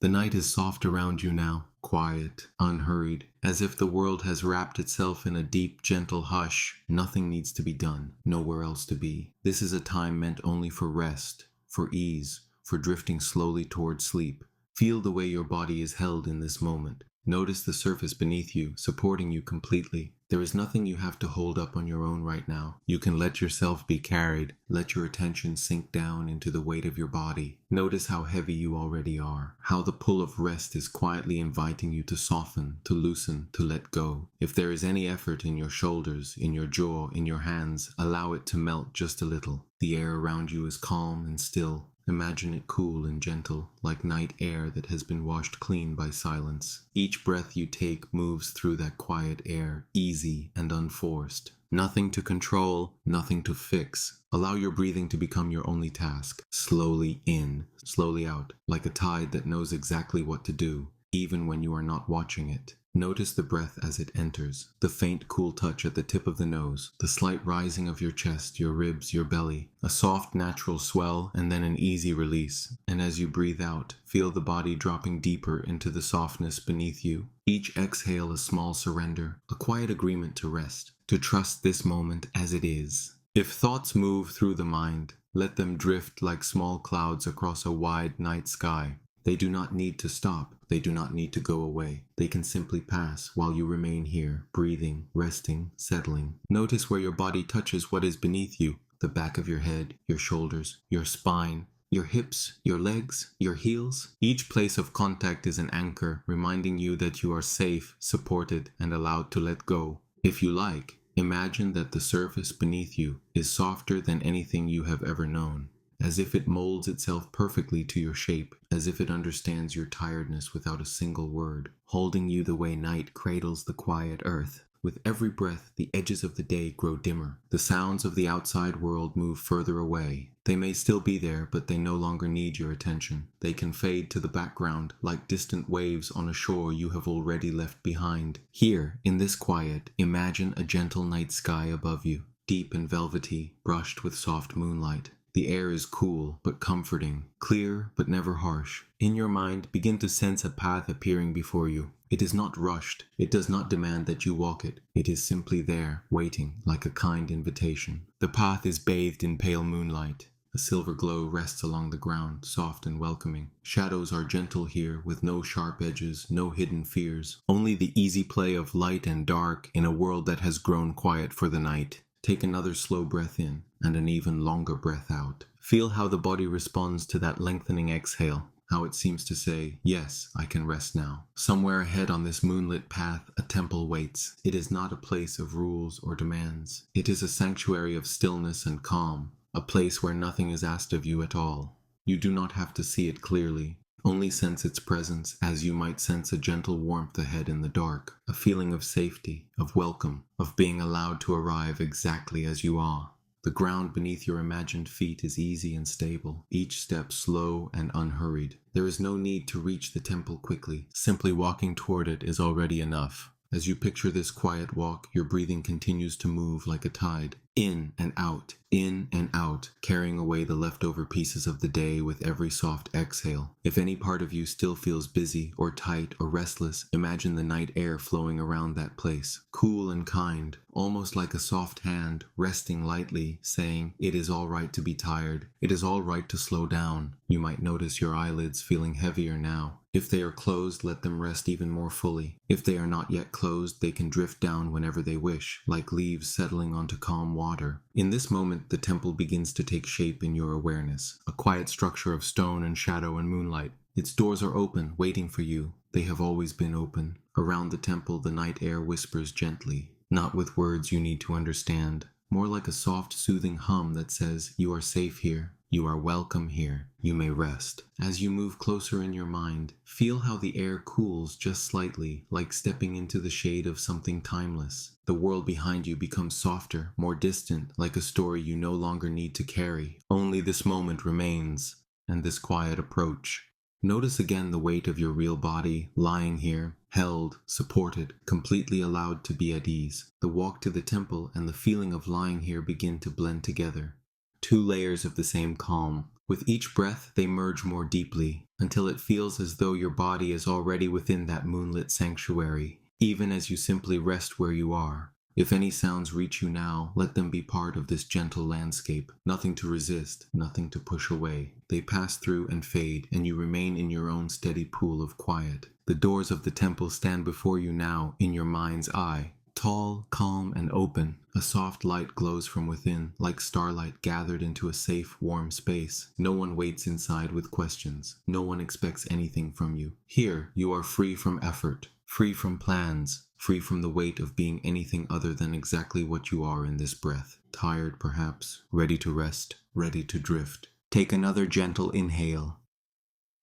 The night is soft around you now, quiet, unhurried, as if the world has wrapped itself in a deep, gentle hush. Nothing needs to be done, nowhere else to be. This is a time meant only for rest, for ease, for drifting slowly towards sleep. Feel the way your body is held in this moment. Notice the surface beneath you, supporting you completely. There is nothing you have to hold up on your own right now. You can let yourself be carried. Let your attention sink down into the weight of your body. Notice how heavy you already are. How the pull of rest is quietly inviting you to soften, to loosen, to let go. If there is any effort in your shoulders, in your jaw, in your hands, allow it to melt just a little. The air around you is calm and still. Imagine it cool and gentle, like night air that has been washed clean by silence. Each breath you take moves through that quiet air, easy and unforced. Nothing to control, nothing to fix. Allow your breathing to become your only task. Slowly in, slowly out, like a tide that knows exactly what to do, even when you are not watching it. Notice the breath as it enters, the faint cool touch at the tip of the nose, the slight rising of your chest, your ribs, your belly, a soft natural swell and then an easy release. And as you breathe out, feel the body dropping deeper into the softness beneath you. Each exhale a small surrender, a quiet agreement to rest, to trust this moment as it is. If thoughts move through the mind, let them drift like small clouds across a wide night sky. They do not need to stop. They do not need to go away. They can simply pass while you remain here, breathing, resting, settling. Notice where your body touches what is beneath you, the back of your head, your shoulders, your spine, your hips, your legs, your heels. Each place of contact is an anchor, reminding you that you are safe, supported, and allowed to let go. If you like, imagine that the surface beneath you is softer than anything you have ever known. As if it molds itself perfectly to your shape, as if it understands your tiredness without a single word, holding you the way night cradles the quiet earth. With every breath, the edges of the day grow dimmer. The sounds of the outside world move further away. They may still be there, but they no longer need your attention. They can fade to the background, like distant waves on a shore you have already left behind. Here, in this quiet, imagine a gentle night sky above you, deep and velvety, brushed with soft moonlight. The air is cool but comforting, clear but never harsh. In your mind, begin to sense a path appearing before you. It is not rushed. It does not demand that you walk it. It is simply there, waiting, like a kind invitation. The path is bathed in pale moonlight. A silver glow rests along the ground, soft and welcoming. Shadows are gentle here, with no sharp edges, no hidden fears. Only the easy play of light and dark in a world that has grown quiet for the night. Take another slow breath in and an even longer breath out. Feel how the body responds to that lengthening exhale, how it seems to say, yes, I can rest now. Somewhere ahead on this moonlit path, a temple waits. It is not a place of rules or demands. It is a sanctuary of stillness and calm, a place where nothing is asked of you at all. You do not have to see it clearly. Only sense its presence as you might sense a gentle warmth ahead in the dark, a feeling of safety, of welcome, of being allowed to arrive exactly as you are. The ground beneath your imagined feet is easy and stable, each step slow and unhurried. There is no need to reach the temple quickly. Simply walking toward it is already enough. As you picture this quiet walk, your breathing continues to move like a tide, in and out, carrying away the leftover pieces of the day with every soft exhale. If any part of you still feels busy or tight or restless, imagine the night air flowing around that place, cool and kind, almost like a soft hand, resting lightly, saying, it is all right to be tired. It is all right to slow down. You might notice your eyelids feeling heavier now. If they are closed, let them rest even more fully. If they are not yet closed, they can drift down whenever they wish, like leaves settling onto calm water. In this moment, the temple begins to take shape in your awareness, a quiet structure of stone and shadow and moonlight. Its doors are open, waiting for you. They have always been open. Around the temple, the night air whispers gently, not with words you need to understand, more like a soft, soothing hum that says, you are safe here. You are welcome here. You may rest. As you move closer in your mind, feel how the air cools just slightly, like stepping into the shade of something timeless. The world behind you becomes softer, more distant, like a story you no longer need to carry. Only this moment remains, and this quiet approach. Notice again the weight of your real body, lying here, held, supported, completely allowed to be at ease. The walk to the temple and the feeling of lying here begin to blend together. Two layers of the same calm, With each breath, they merge more deeply, until it feels as though your body is already within that moonlit sanctuary, even as you simply rest where you are. If any sounds reach you now, let them be part of this gentle landscape. Nothing to resist, nothing to push away. They pass through and fade, and you remain in your own steady pool of quiet. The doors of the temple stand before you now, in your mind's eye. Tall, calm, and open, a soft light glows from within, like starlight gathered into a safe, warm space. No one waits inside with questions. No one expects anything from you. Here, you are free from effort, free from plans, free from the weight of being anything other than exactly what you are in this breath. Tired, perhaps, ready to rest, ready to drift. Take another gentle inhale.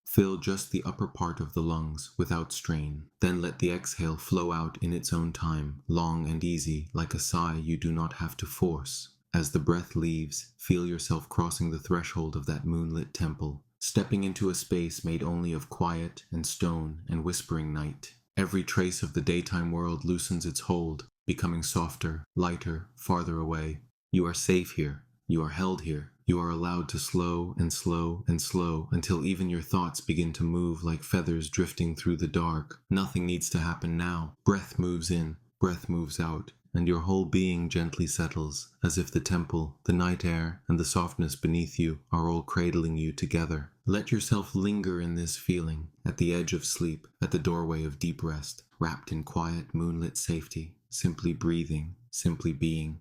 Fill just the upper part of the lungs without strain. Then let the exhale flow out in its own time, long and easy, like a sigh you do not have to force. As the breath leaves, feel yourself crossing the threshold of that moonlit temple, stepping into a space made only of quiet and stone and whispering night. Every trace of the daytime world loosens its hold, becoming softer, lighter, farther away. You are safe here. You are held here. You are allowed to slow and slow and slow until even your thoughts begin to move like feathers drifting through the dark. Nothing needs to happen now. Breath moves in, breath moves out, and your whole being gently settles, as if the temple, the night air, and the softness beneath you are all cradling you together. Let yourself linger in this feeling, at the edge of sleep, at the doorway of deep rest, wrapped in quiet, moonlit safety, simply breathing, simply being,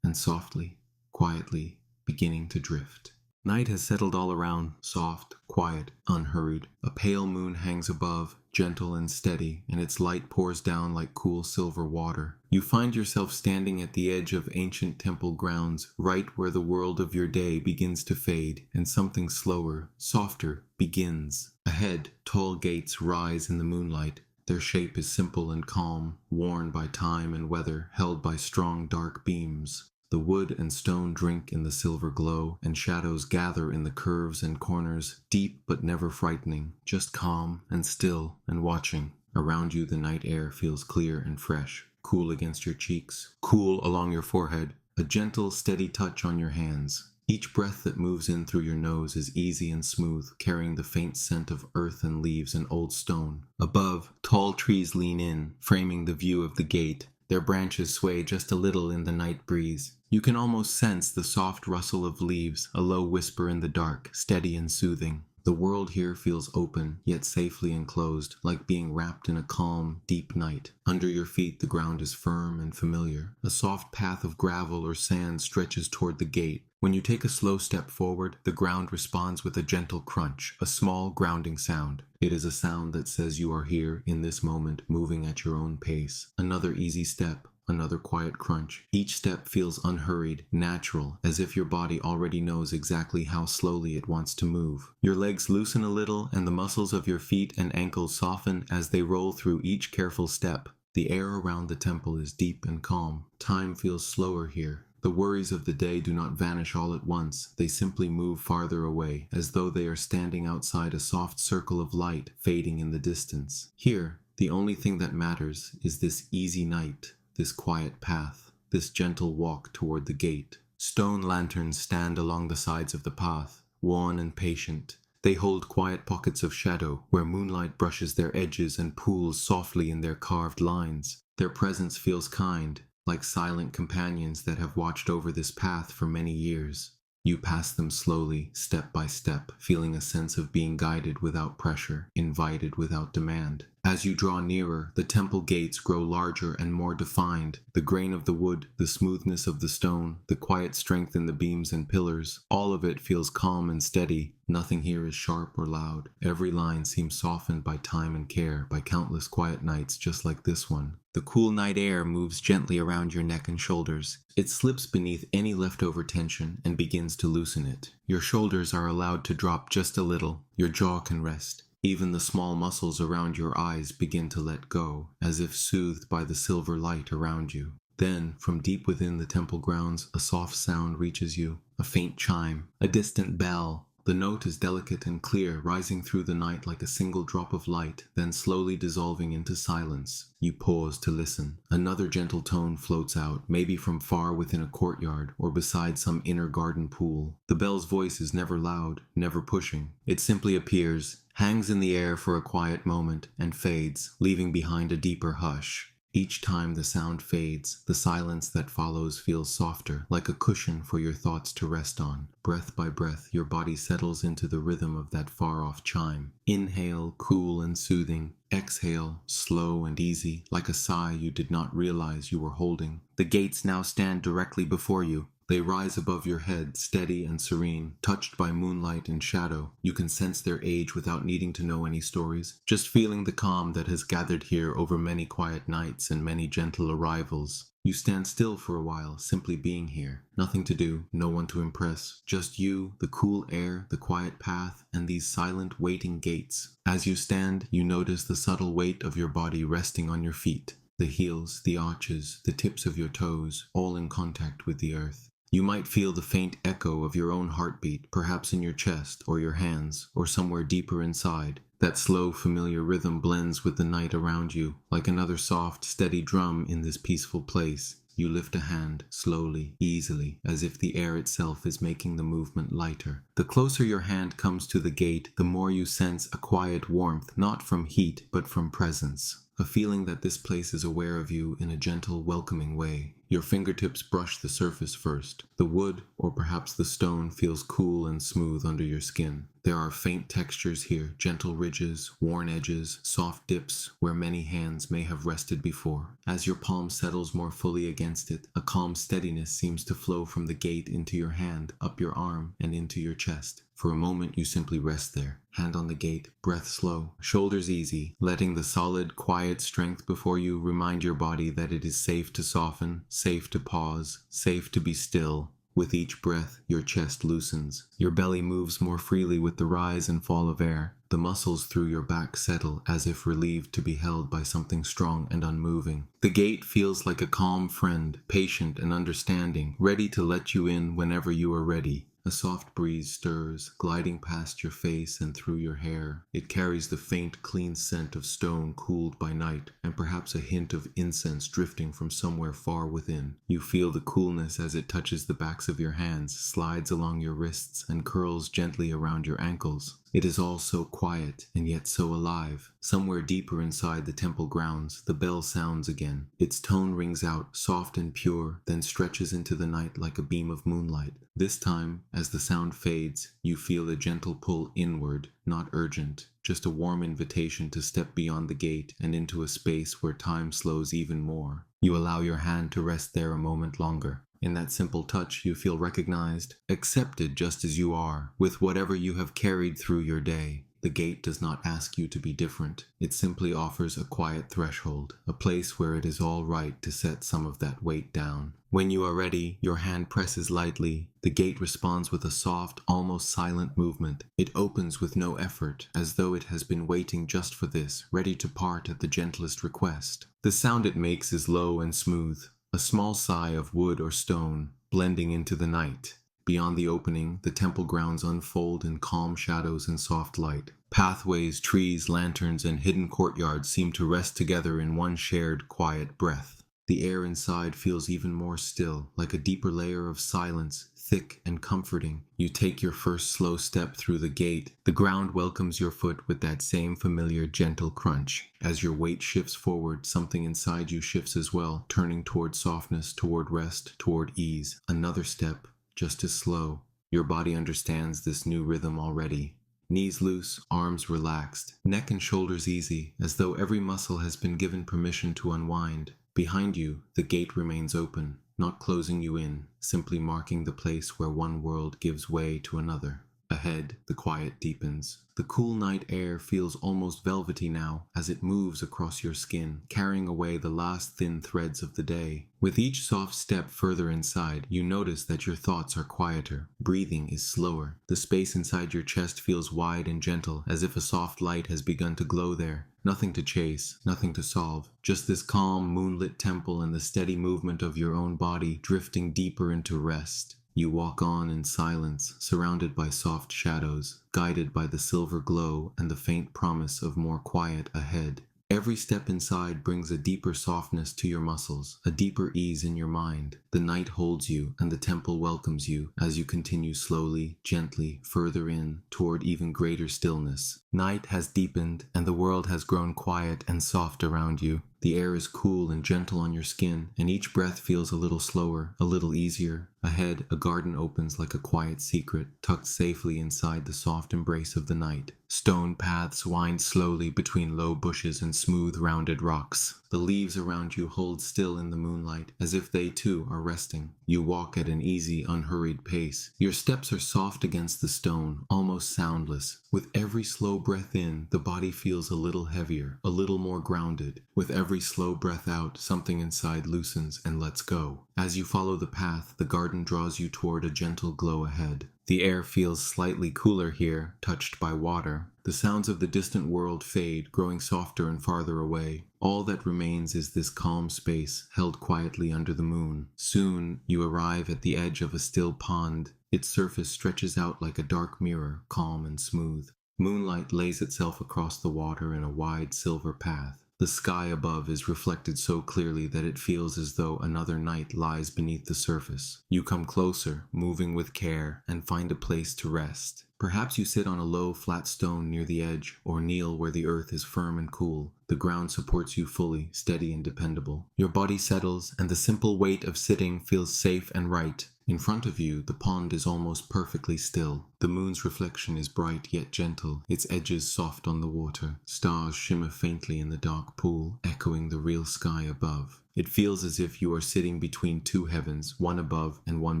and softly, quietly, beginning to drift. Night has settled all around, soft, quiet, unhurried. A pale moon hangs above, gentle and steady, and its light pours down like cool silver water. You find yourself standing at the edge of ancient temple grounds, right where the world of your day begins to fade, and something slower, softer, begins. Ahead, tall gates rise in the moonlight. Their shape is simple and calm, worn by time and weather, held by strong dark beams. The wood and stone drink in the silver glow, and shadows gather in the curves and corners, deep but never frightening, just calm and still and watching. Around you the night air feels clear and fresh, cool against your cheeks, cool along your forehead, a gentle, steady touch on your hands. Each breath that moves in through your nose is easy and smooth, carrying the faint scent of earth and leaves and old stone. Above, tall trees lean in, framing the view of the gate. Their branches sway just a little in the night breeze. You can almost sense the soft rustle of leaves, a low whisper in the dark, steady and soothing. The world here feels open, yet safely enclosed, like being wrapped in a calm, deep night. Under your feet the ground is firm and familiar. A soft path of gravel or sand stretches toward the gate. When you take a slow step forward, the ground responds with a gentle crunch, a small grounding sound. It is a sound that says you are here, in this moment, moving at your own pace. Another easy step. Another quiet crunch. Each step feels unhurried, natural, as if your body already knows exactly how slowly it wants to move. Your legs loosen a little, and the muscles of your feet and ankles soften as they roll through each careful step. The air around the temple is deep and calm. Time feels slower here. The worries of the day do not vanish all at once. They simply move farther away, as though they are standing outside a soft circle of light, fading in the distance. Here, the only thing that matters is this easy night. This quiet path, this gentle walk toward the gate. Stone lanterns stand along the sides of the path, wan and patient. They hold quiet pockets of shadow where moonlight brushes their edges and pools softly in their carved lines. Their presence feels kind, like silent companions that have watched over this path for many years. You pass them slowly, step by step, feeling a sense of being guided without pressure, invited without demand. As you draw nearer, the temple gates grow larger and more defined. The grain of the wood, the smoothness of the stone, the quiet strength in the beams and pillars, all of it feels calm and steady. Nothing here is sharp or loud. Every line seems softened by time and care, by countless quiet nights just like this one. The cool night air moves gently around your neck and shoulders. It slips beneath any leftover tension and begins to loosen it. Your shoulders are allowed to drop just a little. Your jaw can rest. Even the small muscles around your eyes begin to let go, as if soothed by the silver light around you. Then, from deep within the temple grounds, a soft sound reaches you, a faint chime, a distant bell, The note is delicate and clear, rising through the night like a single drop of light, then slowly dissolving into silence. You pause to listen. Another gentle tone floats out, maybe from far within a courtyard or beside some inner garden pool. The bell's voice is never loud, never pushing. It simply appears, hangs in the air for a quiet moment, and fades, leaving behind a deeper hush. Each time the sound fades, the silence that follows feels softer, like a cushion for your thoughts to rest on. Breath by breath, your body settles into the rhythm of that far-off chime. Inhale, cool and soothing. Exhale, slow and easy, like a sigh you did not realize you were holding. The gates now stand directly before you. They rise above your head, steady and serene, touched by moonlight and shadow. You can sense their age without needing to know any stories, just feeling the calm that has gathered here over many quiet nights and many gentle arrivals. You stand still for a while, simply being here. Nothing to do, no one to impress. Just you, the cool air, the quiet path, and these silent, waiting gates. As you stand, you notice the subtle weight of your body resting on your feet. The heels, the arches, the tips of your toes, all in contact with the earth. You might feel the faint echo of your own heartbeat, perhaps in your chest, or your hands, or somewhere deeper inside. That slow, familiar rhythm blends with the night around you, like another soft, steady drum in this peaceful place. You lift a hand, slowly, easily, as if the air itself is making the movement lighter. The closer your hand comes to the gate, the more you sense a quiet warmth, not from heat, but from presence. A feeling that this place is aware of you in a gentle, welcoming way. Your fingertips brush the surface first. The wood, or perhaps the stone, feels cool and smooth under your skin. There are faint textures here, gentle ridges, worn edges, soft dips where many hands may have rested before. As your palm settles more fully against it, a calm steadiness seems to flow from the gate into your hand, up your arm, and into your chest. For a moment, you simply rest there, hand on the gate, breath slow, shoulders easy, letting the solid, quiet strength before you remind your body that it is safe to soften, safe to pause, safe to be still. With each breath, your chest loosens. Your belly moves more freely with the rise and fall of air. The muscles through your back settle as if relieved to be held by something strong and unmoving. The gate feels like a calm friend, patient and understanding, ready to let you in whenever you are ready. A soft breeze stirs, gliding past your face and through your hair. It carries the faint, clean scent of stone cooled by night, and perhaps a hint of incense drifting from somewhere far within. You feel the coolness as it touches the backs of your hands, slides along your wrists, and curls gently around your ankles. It is all so quiet, and yet so alive. Somewhere deeper inside the temple grounds, the bell sounds again. Its tone rings out, soft and pure, then stretches into the night like a beam of moonlight. This time, as the sound fades, you feel a gentle pull inward, not urgent, just a warm invitation to step beyond the gate and into a space where time slows even more. You allow your hand to rest there a moment longer. In that simple touch, you feel recognized, accepted just as you are, with whatever you have carried through your day. The gate does not ask you to be different. It simply offers a quiet threshold, a place where it is all right to set some of that weight down. When you are ready, your hand presses lightly. The gate responds with a soft, almost silent movement. It opens with no effort, as though it has been waiting just for this, ready to part at the gentlest request. The sound it makes is low and smooth, a small sigh of wood or stone, blending into the night. Beyond the opening, the temple grounds unfold in calm shadows and soft light. Pathways, trees, lanterns, and hidden courtyards seem to rest together in one shared, quiet breath. The air inside feels even more still, like a deeper layer of silence, thick and comforting. You take your first slow step through the gate. The ground welcomes your foot with that same familiar gentle crunch. As your weight shifts forward, something inside you shifts as well, turning toward softness, toward rest, toward ease. Another step, just as slow. Your body understands this new rhythm already. Knees loose, arms relaxed, neck and shoulders easy, as though every muscle has been given permission to unwind. Behind you, the gate remains open, not closing you in, simply marking the place where one world gives way to another. Ahead, the quiet deepens. The cool night air feels almost velvety now as it moves across your skin, carrying away the last thin threads of the day. With each soft step further inside, you notice that your thoughts are quieter. Breathing is slower. The space inside your chest feels wide and gentle, as if a soft light has begun to glow there. Nothing to chase, nothing to solve. Just this calm, moonlit temple and the steady movement of your own body drifting deeper into rest. You walk on in silence, surrounded by soft shadows, guided by the silver glow and the faint promise of more quiet ahead. Every step inside brings a deeper softness to your muscles, a deeper ease in your mind. The night holds you, and the temple welcomes you as you continue slowly, gently, further in, toward even greater stillness. Night has deepened, and the world has grown quiet and soft around you. The air is cool and gentle on your skin, and each breath feels a little slower, a little easier. Ahead, a garden opens like a quiet secret, tucked safely inside the soft embrace of the night. Stone paths wind slowly between low bushes and smooth, rounded rocks. The leaves around you hold still in the moonlight, as if they too are resting. You walk at an easy, unhurried pace. Your steps are soft against the stone, almost soundless. With every slow breath in, the body feels a little heavier, a little more grounded. With every slow breath out, something inside loosens and lets go. As you follow the path, the garden draws you toward a gentle glow ahead. The air feels slightly cooler here, touched by water. The sounds of the distant world fade, growing softer and farther away. All that remains is this calm space, held quietly under the moon. Soon, you arrive at the edge of a still pond. Its surface stretches out like a dark mirror, calm and smooth. Moonlight lays itself across the water in a wide silver path. The sky above is reflected so clearly that it feels as though another night lies beneath the surface. You come closer, moving with care, and find a place to rest. Perhaps you sit on a low, flat stone near the edge, or kneel where the earth is firm and cool. The ground supports you fully, steady and dependable. Your body settles, and the simple weight of sitting feels safe and right. In front of you, the pond is almost perfectly still. The moon's reflection is bright yet gentle, its edges soft on the water. Stars shimmer faintly in the dark pool, echoing the real sky above. It feels as if you are sitting between two heavens, one above and one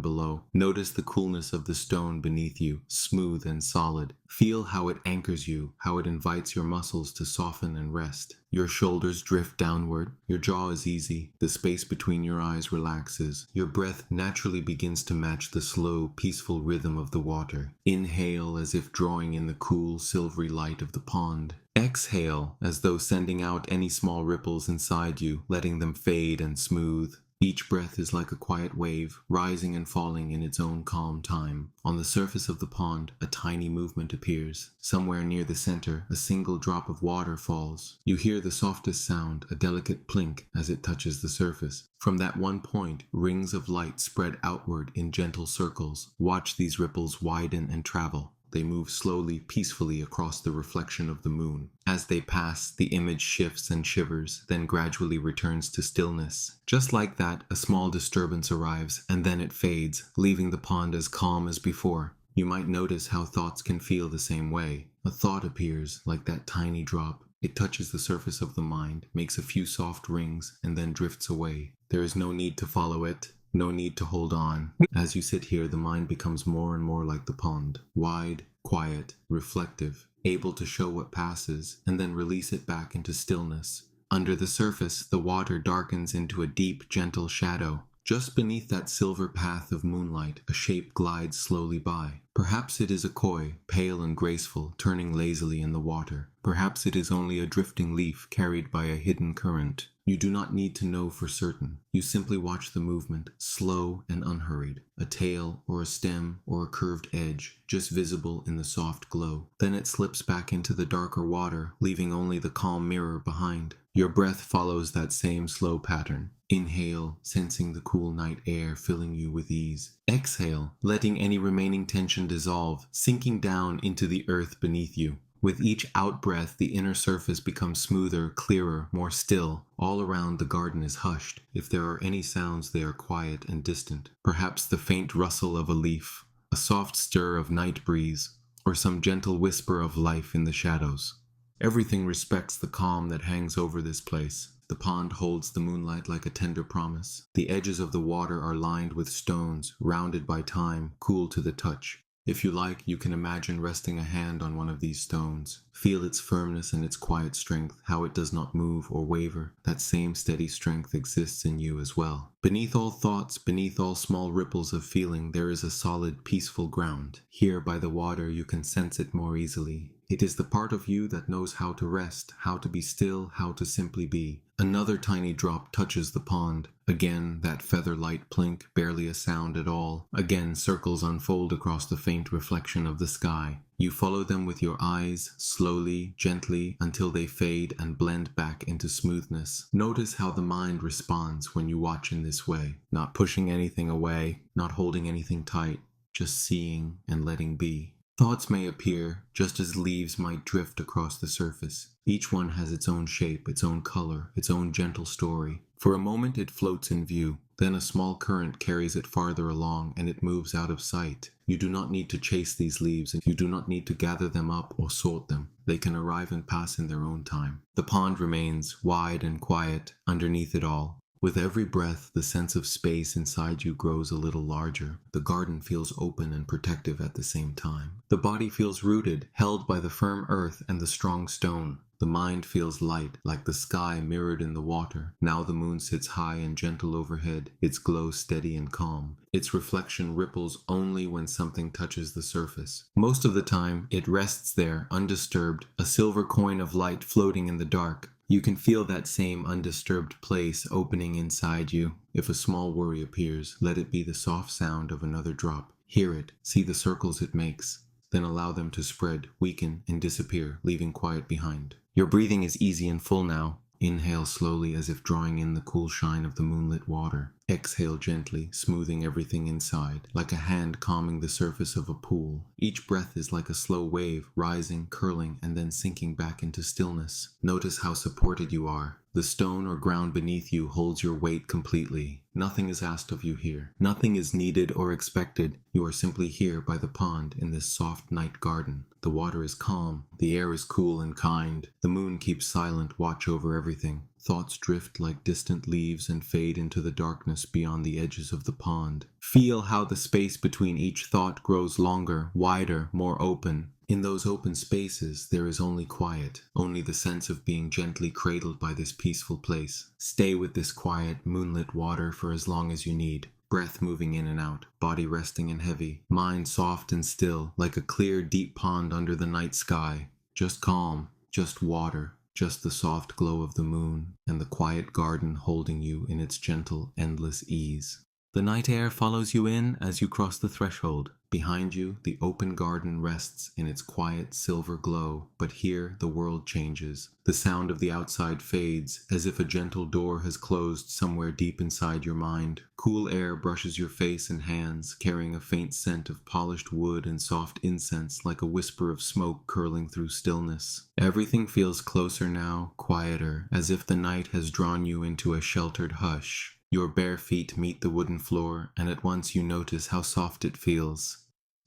below. Notice the coolness of the stone beneath you, smooth and solid. Feel how it anchors you, how it invites your muscles to soften and rest. Your shoulders drift downward, your jaw is easy, the space between your eyes relaxes. Your breath naturally begins to match the slow, peaceful rhythm of the water. Inhale as if drawing in the cool, silvery light of the pond. Exhale as though sending out any small ripples inside you, letting them fade and smooth. Each breath is like a quiet wave, rising and falling in its own calm time. On the surface of the pond, a tiny movement appears. Somewhere near the center, a single drop of water falls. You hear the softest sound, a delicate plink, as it touches the surface. From that one point, rings of light spread outward in gentle circles. Watch these ripples widen and travel. They move slowly, peacefully across the reflection of the moon. As they pass, the image shifts and shivers, then gradually returns to stillness. Just like that, a small disturbance arrives, and then it fades, leaving the pond as calm as before. You might notice how thoughts can feel the same way. A thought appears, like that tiny drop. It touches the surface of the mind, makes a few soft rings, and then drifts away. There is no need to follow it. No need to hold on. As you sit here, the mind becomes more and more like the pond. Wide, quiet, reflective, able to show what passes, and then release it back into stillness. Under the surface, the water darkens into a deep, gentle shadow. Just beneath that silver path of moonlight, a shape glides slowly by. Perhaps it is a koi, pale and graceful, turning lazily in the water. Perhaps it is only a drifting leaf carried by a hidden current. You do not need to know for certain. You simply watch the movement, slow and unhurried. A tail or a stem or a curved edge, just visible in the soft glow. Then it slips back into the darker water, leaving only the calm mirror behind. Your breath follows that same slow pattern. Inhale, sensing the cool night air filling you with ease. Exhale, letting any remaining tension dissolve, sinking down into the earth beneath you. With each out-breath, the inner surface becomes smoother, clearer, more still. All around, the garden is hushed. If there are any sounds, they are quiet and distant. Perhaps the faint rustle of a leaf, a soft stir of night breeze, or some gentle whisper of life in the shadows. Everything respects the calm that hangs over this place. The pond holds the moonlight like a tender promise. The edges of the water are lined with stones, rounded by time, cool to the touch. If you like, you can imagine resting a hand on one of these stones. Feel its firmness and its quiet strength, how it does not move or waver. That same steady strength exists in you as well. Beneath all thoughts, beneath all small ripples of feeling, there is a solid, peaceful ground. Here by the water, you can sense it more easily. It is the part of you that knows how to rest, how to be still, how to simply be. Another tiny drop touches the pond. Again, that feather-light plink, barely a sound at all. Again, circles unfold across the faint reflection of the sky. You follow them with your eyes, slowly, gently, until they fade and blend back into smoothness. Notice how the mind responds when you watch in this way. Not pushing anything away, not holding anything tight, just seeing and letting be. Thoughts may appear, just as leaves might drift across the surface. Each one has its own shape, its own color, its own gentle story. For a moment it floats in view, then a small current carries it farther along and it moves out of sight. You do not need to chase these leaves, and you do not need to gather them up or sort them. They can arrive and pass in their own time. The pond remains, wide and quiet, underneath it all. With every breath, the sense of space inside you grows a little larger. The garden feels open and protective at the same time. The body feels rooted, held by the firm earth and the strong stone. The mind feels light, like the sky mirrored in the water. Now the moon sits high and gentle overhead, its glow steady and calm. Its reflection ripples only when something touches the surface. Most of the time, it rests there, undisturbed, a silver coin of light floating in the dark. You can feel that same undisturbed place opening inside you. If a small worry appears, let it be the soft sound of another drop. Hear it, see the circles it makes, then allow them to spread, weaken, and disappear, leaving quiet behind. Your breathing is easy and full now. Inhale slowly as if drawing in the cool shine of the moonlit water. Exhale gently, smoothing everything inside, like a hand calming the surface of a pool. Each breath is like a slow wave, rising, curling, and then sinking back into stillness. Notice how supported you are. The stone or ground beneath you holds your weight completely. Nothing is asked of you here. Nothing is needed or expected. You are simply here by the pond in this soft night garden. The water is calm. The air is cool and kind. The moon keeps silent watch over everything. Thoughts drift like distant leaves and fade into the darkness beyond the edges of the pond. Feel how the space between each thought grows longer, wider, more open. In those open spaces, there is only quiet, only the sense of being gently cradled by this peaceful place. Stay with this quiet, moonlit water for as long as you need. Breath moving in and out, body resting and heavy, mind soft and still, like a clear, deep pond under the night sky. Just calm, just water, just the soft glow of the moon, and the quiet garden holding you in its gentle, endless ease. The night air follows you in as you cross the threshold. Behind you, the open garden rests in its quiet silver glow, but here the world changes. The sound of the outside fades, as if a gentle door has closed somewhere deep inside your mind. Cool air brushes your face and hands, carrying a faint scent of polished wood and soft incense like a whisper of smoke curling through stillness. Everything feels closer now, quieter, as if the night has drawn you into a sheltered hush. Your bare feet meet the wooden floor, and at once you notice how soft it feels.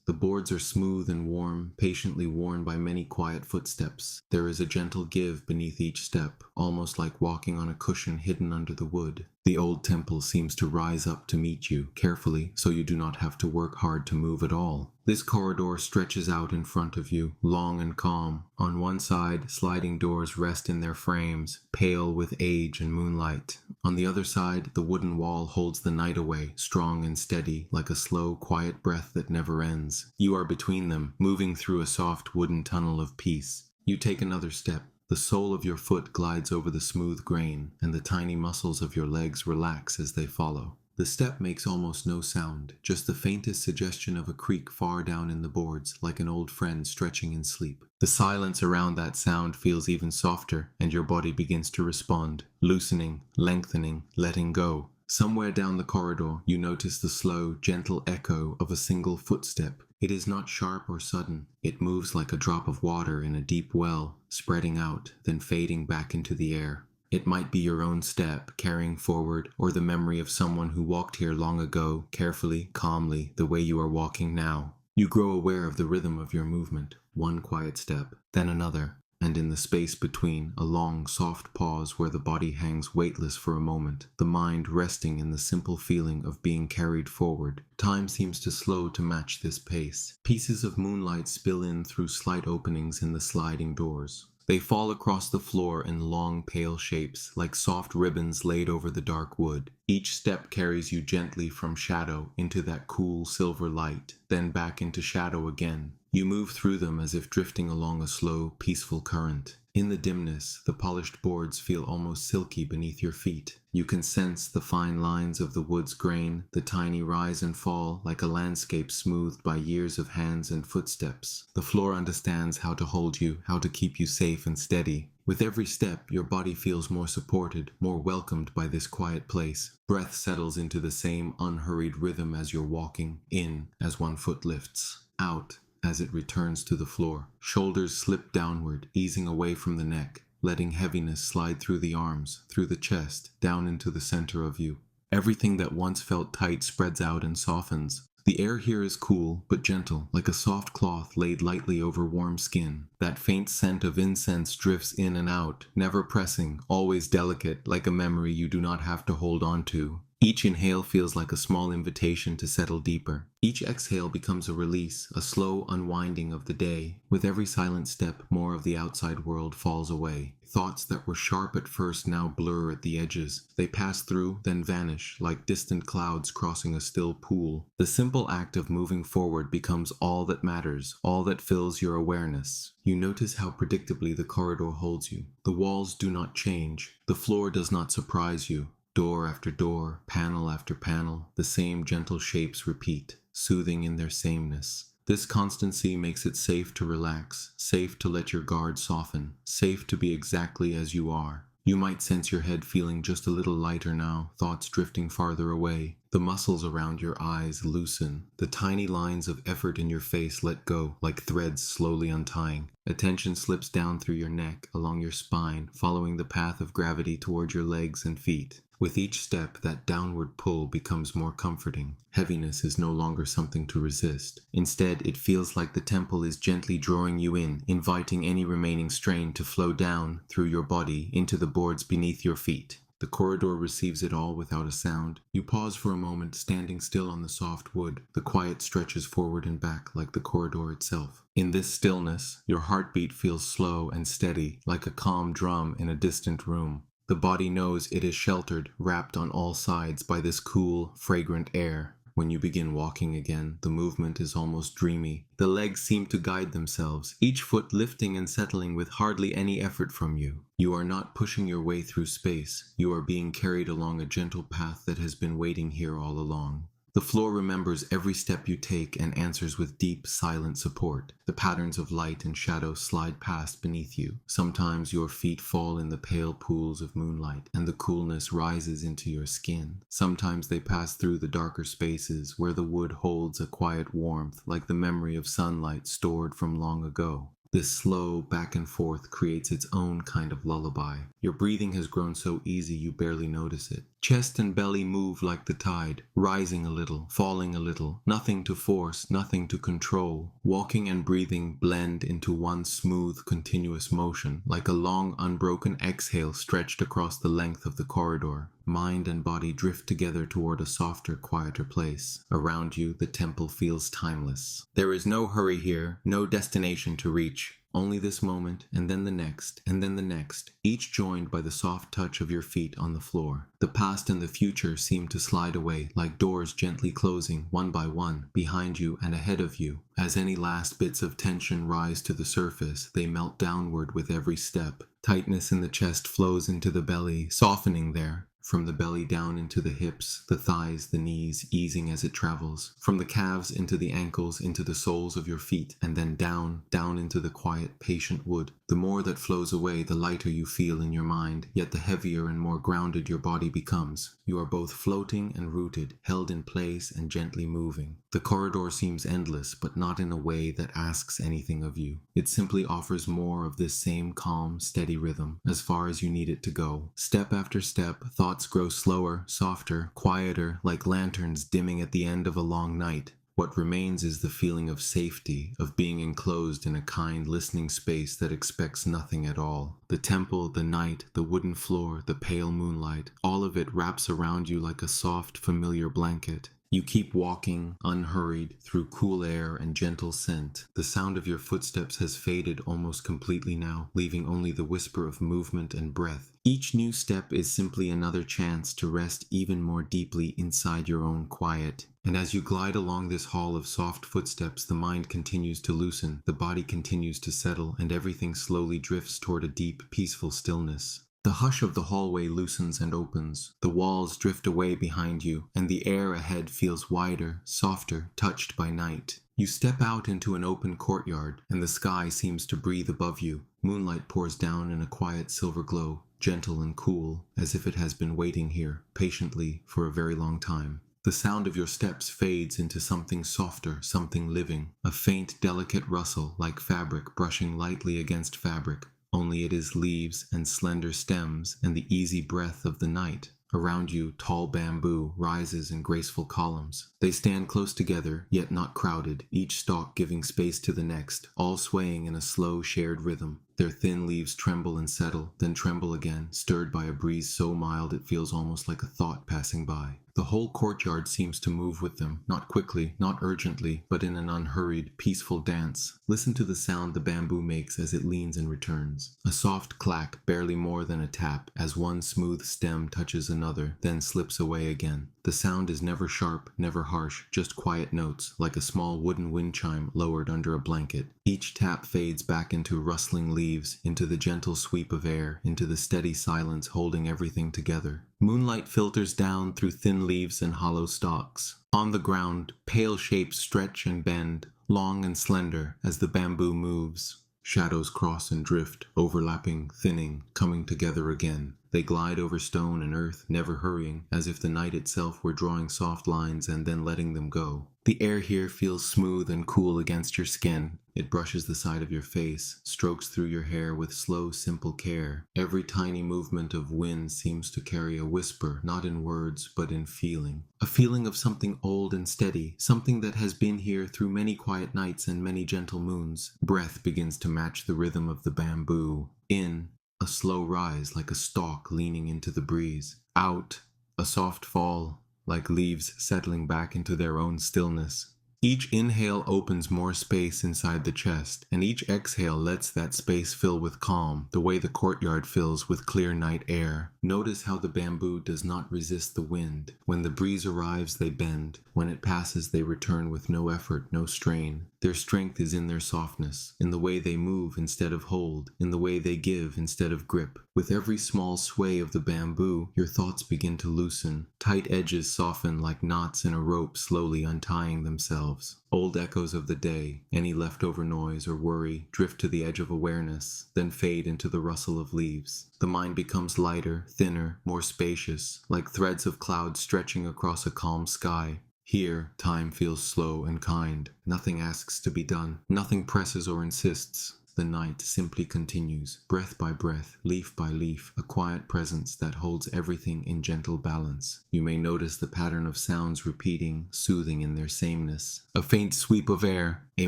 The boards are smooth and warm, patiently worn by many quiet footsteps. There is a gentle give beneath each step, almost like walking on a cushion hidden under the wood. The old temple seems to rise up to meet you, carefully, so you do not have to work hard to move at all. This corridor stretches out in front of you, long and calm. On one side, sliding doors rest in their frames, pale with age and moonlight. On the other side, the wooden wall holds the night away, strong and steady, like a slow, quiet breath that never ends. You are between them, moving through a soft wooden tunnel of peace. You take another step. The sole of your foot glides over the smooth grain, and the tiny muscles of your legs relax as they follow. The step makes almost no sound, just the faintest suggestion of a creak far down in the boards, like an old friend stretching in sleep. The silence around that sound feels even softer, and your body begins to respond, loosening, lengthening, letting go. Somewhere down the corridor, you notice the slow, gentle echo of a single footstep. It is not sharp or sudden. It moves like a drop of water in a deep well, spreading out, then fading back into the air. It might be your own step, carrying forward, or the memory of someone who walked here long ago, carefully, calmly, the way you are walking now. You grow aware of the rhythm of your movement, one quiet step, then another, and in the space between, a long, soft pause where the body hangs weightless for a moment, the mind resting in the simple feeling of being carried forward. Time seems to slow to match this pace. Pieces of moonlight spill in through slight openings in the sliding doors. They fall across the floor in long, pale shapes, like soft ribbons laid over the dark wood. Each step carries you gently from shadow into that cool silver light, then back into shadow again. You move through them as if drifting along a slow, peaceful current. In the dimness, the polished boards feel almost silky beneath your feet. You can sense the fine lines of the wood's grain, the tiny rise and fall, like a landscape smoothed by years of hands and footsteps. The floor understands how to hold you, how to keep you safe and steady. With every step, your body feels more supported, more welcomed by this quiet place. Breath settles into the same unhurried rhythm as you're walking, in as one foot lifts, out as it returns to the floor. Shoulders slip downward, easing away from the neck, letting heaviness slide through the arms, through the chest, down into the center of you. Everything that once felt tight spreads out and softens. The air here is cool, but gentle, like a soft cloth laid lightly over warm skin. That faint scent of incense drifts in and out, never pressing, always delicate, like a memory you do not have to hold on to. Each inhale feels like a small invitation to settle deeper. Each exhale becomes a release, a slow unwinding of the day. With every silent step, more of the outside world falls away. Thoughts that were sharp at first now blur at the edges. They pass through, then vanish, like distant clouds crossing a still pool. The simple act of moving forward becomes all that matters, all that fills your awareness. You notice how predictably the corridor holds you. The walls do not change. The floor does not surprise you. Door after door, panel after panel, the same gentle shapes repeat, soothing in their sameness. This constancy makes it safe to relax, safe to let your guard soften, safe to be exactly as you are. You might sense your head feeling just a little lighter now, thoughts drifting farther away. The muscles around your eyes loosen. The tiny lines of effort in your face let go, like threads slowly untying. Attention slips down through your neck, along your spine, following the path of gravity toward your legs and feet. With each step, that downward pull becomes more comforting. Heaviness is no longer something to resist. Instead, it feels like the temple is gently drawing you in, inviting any remaining strain to flow down through your body into the boards beneath your feet. The corridor receives it all without a sound. You pause for a moment, standing still on the soft wood. The quiet stretches forward and back like the corridor itself. In this stillness, your heartbeat feels slow and steady, like a calm drum in a distant room. The body knows it is sheltered, wrapped on all sides by this cool, fragrant air. When you begin walking again, the movement is almost dreamy. The legs seem to guide themselves, each foot lifting and settling with hardly any effort from you. You are not pushing your way through space. You are being carried along a gentle path that has been waiting here all along. The floor remembers every step you take and answers with deep, silent support. The patterns of light and shadow slide past beneath you. Sometimes your feet fall in the pale pools of moonlight, and the coolness rises into your skin. Sometimes they pass through the darker spaces where the wood holds a quiet warmth, like the memory of sunlight stored from long ago. This slow back and forth creates its own kind of lullaby. Your breathing has grown so easy you barely notice it. Chest and belly move like the tide, rising a little, falling a little, nothing to force, nothing to control. Walking and breathing blend into one smooth, continuous motion, like a long, unbroken exhale stretched across the length of the corridor. Mind and body drift together toward a softer, quieter place. Around you, the temple feels timeless. There is no hurry here, no destination to reach. Only this moment, and then the next, and then the next, each joined by the soft touch of your feet on the floor. The past and the future seem to slide away, like doors gently closing, one by one, behind you and ahead of you. As any last bits of tension rise to the surface, they melt downward with every step. Tightness in the chest flows into the belly, softening there. From the belly down into the hips, the thighs, the knees, easing as it travels. From the calves into the ankles, into the soles of your feet, and then down into the quiet, patient wood. The more that flows away, the lighter you feel in your mind, yet the heavier and more grounded your body becomes. You are both floating and rooted, held in place and gently moving. The corridor seems endless, but not in a way that asks anything of you. It simply offers more of this same calm, steady rhythm, as far as you need it to go. Step after step, thoughts grow slower, softer, quieter, like lanterns dimming at the end of a long night. What remains is the feeling of safety, of being enclosed in a kind, listening space that expects nothing at all. The temple, the night, the wooden floor, the pale moonlight, all of it wraps around you like a soft, familiar blanket. You keep walking, unhurried, through cool air and gentle scent. The sound of your footsteps has faded almost completely now, leaving only the whisper of movement and breath. Each new step is simply another chance to rest even more deeply inside your own quiet. And as you glide along this hall of soft footsteps, the mind continues to loosen, the body continues to settle, and everything slowly drifts toward a deep, peaceful stillness. The hush of the hallway loosens and opens. The walls drift away behind you, and the air ahead feels wider, softer, touched by night. You step out into an open courtyard, and the sky seems to breathe above you. Moonlight pours down in a quiet silver glow, gentle and cool, as if it has been waiting here, patiently, for a very long time. The sound of your steps fades into something softer, something living, a faint, delicate rustle like fabric brushing lightly against fabric. Only it is leaves and slender stems and the easy breath of the night. Around you, tall bamboo rises in graceful columns. They stand close together, yet not crowded, each stalk giving space to the next, all swaying in a slow, shared rhythm. Their thin leaves tremble and settle, then tremble again, stirred by a breeze so mild it feels almost like a thought passing by. The whole courtyard seems to move with them, not quickly, not urgently, but in an unhurried, peaceful dance. Listen to the sound the bamboo makes as it leans and returns. A soft clack, barely more than a tap, as one smooth stem touches another, then slips away again. The sound is never sharp, never harsh, just quiet notes, like a small wooden wind chime lowered under a blanket. Each tap fades back into rustling leaves, into the gentle sweep of air, into the steady silence holding everything together. Moonlight filters down through thin leaves and hollow stalks. On the ground, pale shapes stretch and bend, long and slender, as the bamboo moves. Shadows cross and drift, overlapping, thinning, coming together again. They glide over stone and earth, never hurrying, as if the night itself were drawing soft lines and then letting them go. The air here feels smooth and cool against your skin. It brushes the side of your face, strokes through your hair with slow, simple care. Every tiny movement of wind seems to carry a whisper, not in words, but in feeling. A feeling of something old and steady, something that has been here through many quiet nights and many gentle moons. Breath begins to match the rhythm of the bamboo. In, a slow rise like a stalk leaning into the breeze. Out, a soft fall, like leaves settling back into their own stillness. Each inhale opens more space inside the chest, and each exhale lets that space fill with calm, the way the courtyard fills with clear night air. Notice how the bamboo does not resist the wind. When the breeze arrives, they bend. When it passes, they return with no effort, no strain. Their strength is in their softness, in the way they move instead of hold, in the way they give instead of grip. With every small sway of the bamboo, your thoughts begin to loosen. Tight edges soften like knots in a rope slowly untying themselves. Old echoes of the day, any leftover noise or worry, drift to the edge of awareness, then fade into the rustle of leaves. The mind becomes lighter, thinner, more spacious, like threads of cloud stretching across a calm sky. Here, time feels slow and kind. Nothing asks to be done. Nothing presses or insists. The night simply continues, breath by breath, leaf by leaf, a quiet presence that holds everything in gentle balance. You may notice the pattern of sounds repeating, soothing in their sameness. A faint sweep of air, a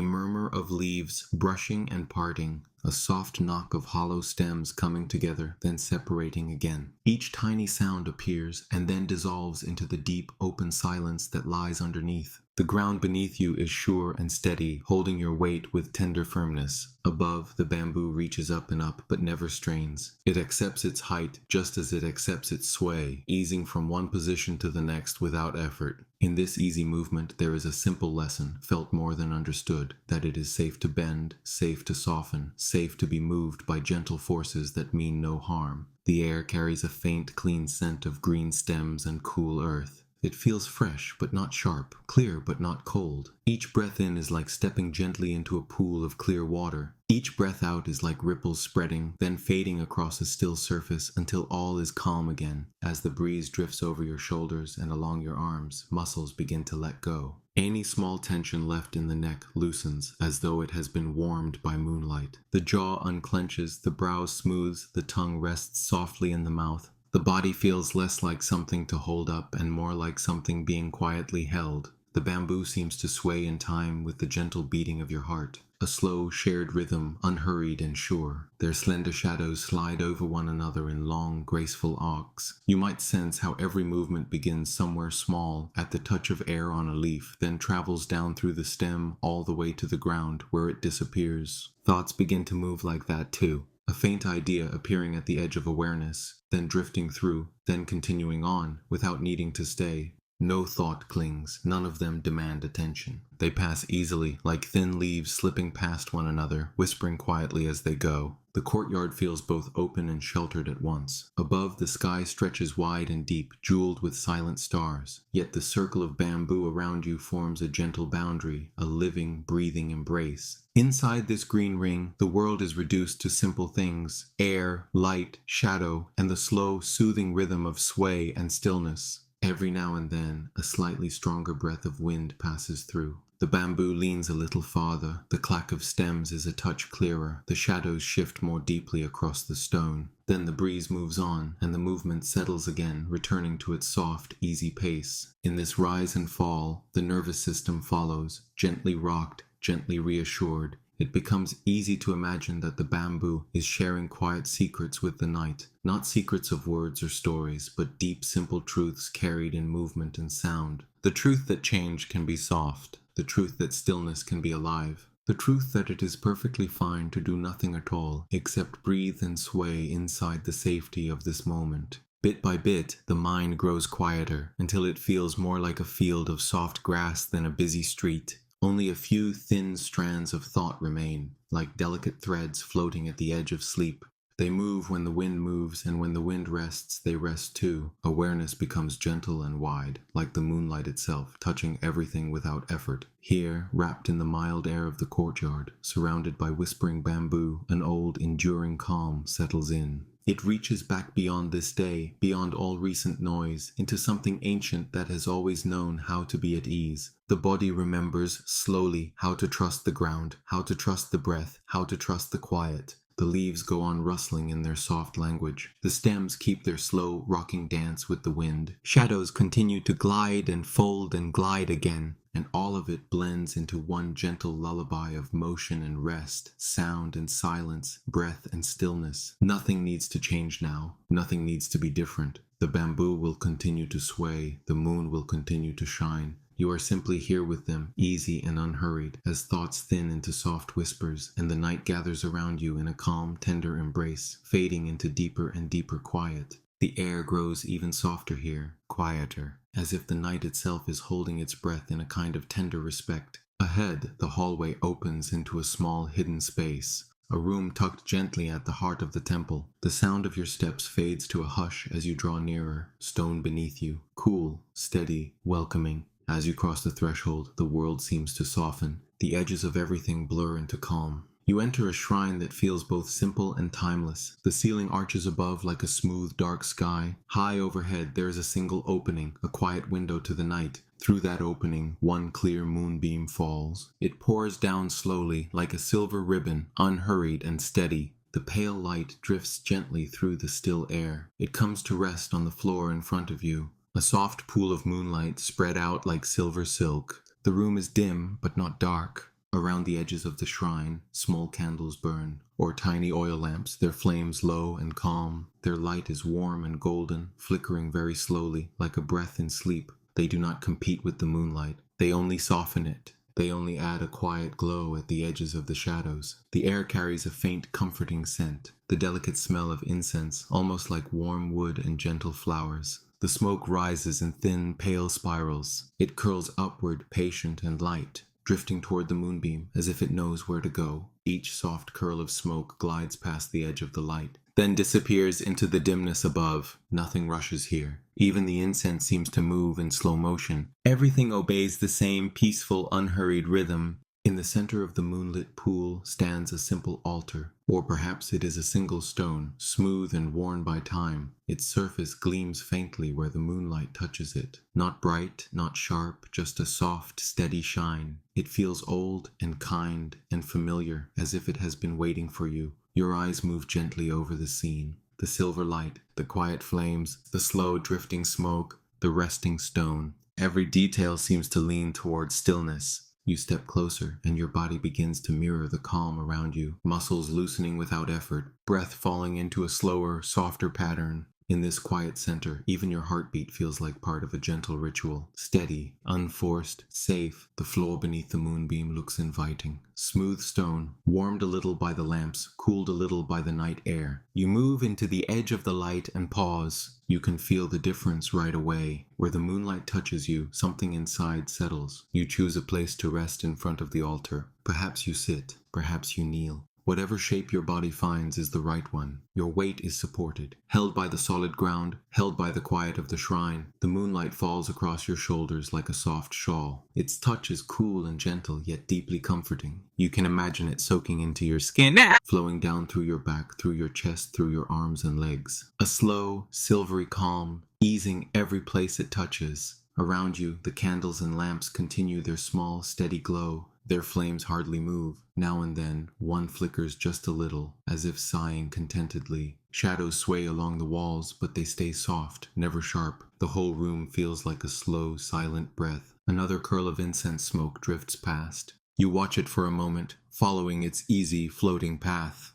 murmur of leaves brushing and parting, a soft knock of hollow stems coming together, then separating again. Each tiny sound appears and then dissolves into the deep, open silence that lies underneath. The ground beneath you is sure and steady, holding your weight with tender firmness. Above, the bamboo reaches up and up, but never strains. It accepts its height just as it accepts its sway, easing from one position to the next without effort. In this easy movement, there is a simple lesson, felt more than understood, that it is safe to bend, safe to soften, safe to be moved by gentle forces that mean no harm. The air carries a faint, clean scent of green stems and cool earth. It feels fresh, but not sharp, clear, but not cold. Each breath in is like stepping gently into a pool of clear water. Each breath out is like ripples spreading, then fading across a still surface until all is calm again. As the breeze drifts over your shoulders and along your arms, muscles begin to let go. Any small tension left in the neck loosens as though it has been warmed by moonlight. The jaw unclenches, the brow smooths, the tongue rests softly in the mouth. The body feels less like something to hold up and more like something being quietly held. The bamboo seems to sway in time with the gentle beating of your heart. A slow, shared rhythm, unhurried and sure. Their slender shadows slide over one another in long, graceful arcs. You might sense how every movement begins somewhere small, at the touch of air on a leaf, then travels down through the stem all the way to the ground, where it disappears. Thoughts begin to move like that too. A faint idea appearing at the edge of awareness, then drifting through, then continuing on, without needing to stay. No thought clings, none of them demand attention. They pass easily, like thin leaves slipping past one another, whispering quietly as they go. The courtyard feels both open and sheltered at once. Above, the sky stretches wide and deep, jeweled with silent stars. Yet the circle of bamboo around you forms a gentle boundary, a living, breathing embrace. Inside this green ring, the world is reduced to simple things: air, light, shadow, and the slow, soothing rhythm of sway and stillness. Every now and then, a slightly stronger breath of wind passes through. The bamboo leans a little farther, the clack of stems is a touch clearer, the shadows shift more deeply across the stone. Then the breeze moves on, and the movement settles again, returning to its soft, easy pace. In this rise and fall, the nervous system follows, gently rocked, gently reassured. It becomes easy to imagine that the bamboo is sharing quiet secrets with the night, not secrets of words or stories, but deep, simple truths carried in movement and sound. The truth that change can be soft, the truth that stillness can be alive, the truth that it is perfectly fine to do nothing at all except breathe and sway inside the safety of this moment. Bit by bit, the mind grows quieter until it feels more like a field of soft grass than a busy street. Only a few thin strands of thought remain, like delicate threads floating at the edge of sleep. They move when the wind moves, and when the wind rests, they rest too. Awareness becomes gentle and wide, like the moonlight itself, touching everything without effort. Here, wrapped in the mild air of the courtyard, surrounded by whispering bamboo, an old, enduring calm settles in. It reaches back beyond this day, beyond all recent noise, into something ancient that has always known how to be at ease. The body remembers, slowly, how to trust the ground, how to trust the breath, how to trust the quiet. The leaves go on rustling in their soft language. The stems keep their slow, rocking dance with the wind. Shadows continue to glide and fold and glide again, and all of it blends into one gentle lullaby of motion and rest, sound and silence, breath and stillness. Nothing needs to change now. Nothing needs to be different. The bamboo will continue to sway. The moon will continue to shine. You are simply here with them, easy and unhurried, as thoughts thin into soft whispers, and the night gathers around you in a calm, tender embrace, fading into deeper and deeper quiet. The air grows even softer here, quieter, as if the night itself is holding its breath in a kind of tender respect. Ahead, the hallway opens into a small hidden space, a room tucked gently at the heart of the temple. The sound of your steps fades to a hush as you draw nearer, stone beneath you, cool, steady, welcoming. As you cross the threshold, the world seems to soften. The edges of everything blur into calm. You enter a shrine that feels both simple and timeless. The ceiling arches above like a smooth, dark sky. High overhead, there is a single opening, a quiet window to the night. Through that opening, one clear moonbeam falls. It pours down slowly, like a silver ribbon, unhurried and steady. The pale light drifts gently through the still air. It comes to rest on the floor in front of you. A soft pool of moonlight spread out like silver silk. The room is dim, but not dark. Around the edges of the shrine, small candles burn, or tiny oil lamps, their flames low and calm. Their light is warm and golden, flickering very slowly, like a breath in sleep. They do not compete with the moonlight. They only soften it. They only add a quiet glow at the edges of the shadows. The air carries a faint, comforting scent, the delicate smell of incense, almost like warm wood and gentle flowers. The smoke rises in thin, pale spirals. It curls upward, patient and light, drifting toward the moonbeam, as if it knows where to go. Each soft curl of smoke glides past the edge of the light, then disappears into the dimness above. Nothing rushes here. Even the incense seems to move in slow motion. Everything obeys the same peaceful, unhurried rhythm. In the center of the moonlit pool stands a simple altar, or perhaps it is a single stone, smooth and worn by time. Its surface gleams faintly where the moonlight touches it. Not bright, not sharp, just a soft, steady shine. It feels old and kind and familiar, as if it has been waiting for you. Your eyes move gently over the scene. The silver light, the quiet flames, the slow drifting smoke, the resting stone. Every detail seems to lean towards stillness. You step closer, and your body begins to mirror the calm around you, muscles loosening without effort, breath falling into a slower, softer pattern. In this quiet center, even your heartbeat feels like part of a gentle ritual. Steady, unforced, safe, the floor beneath the moonbeam looks inviting. Smooth stone, warmed a little by the lamps, cooled a little by the night air. You move into the edge of the light and pause. You can feel the difference right away. Where the moonlight touches you, something inside settles. You choose a place to rest in front of the altar. Perhaps you sit, perhaps you kneel. Whatever shape your body finds is the right one. Your weight is supported, held by the solid ground, held by the quiet of the shrine. The moonlight falls across your shoulders like a soft shawl. Its touch is cool and gentle, yet deeply comforting. You can imagine it soaking into your skin, flowing down through your back, through your chest, through your arms and legs. A slow, silvery calm, easing every place it touches. Around you, the candles and lamps continue their small, steady glow. Their flames hardly move. Now and then, one flickers just a little, as if sighing contentedly. Shadows sway along the walls, but they stay soft, never sharp. The whole room feels like a slow, silent breath. Another curl of incense smoke drifts past. You watch it for a moment, following its easy, floating path.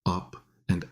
Up, and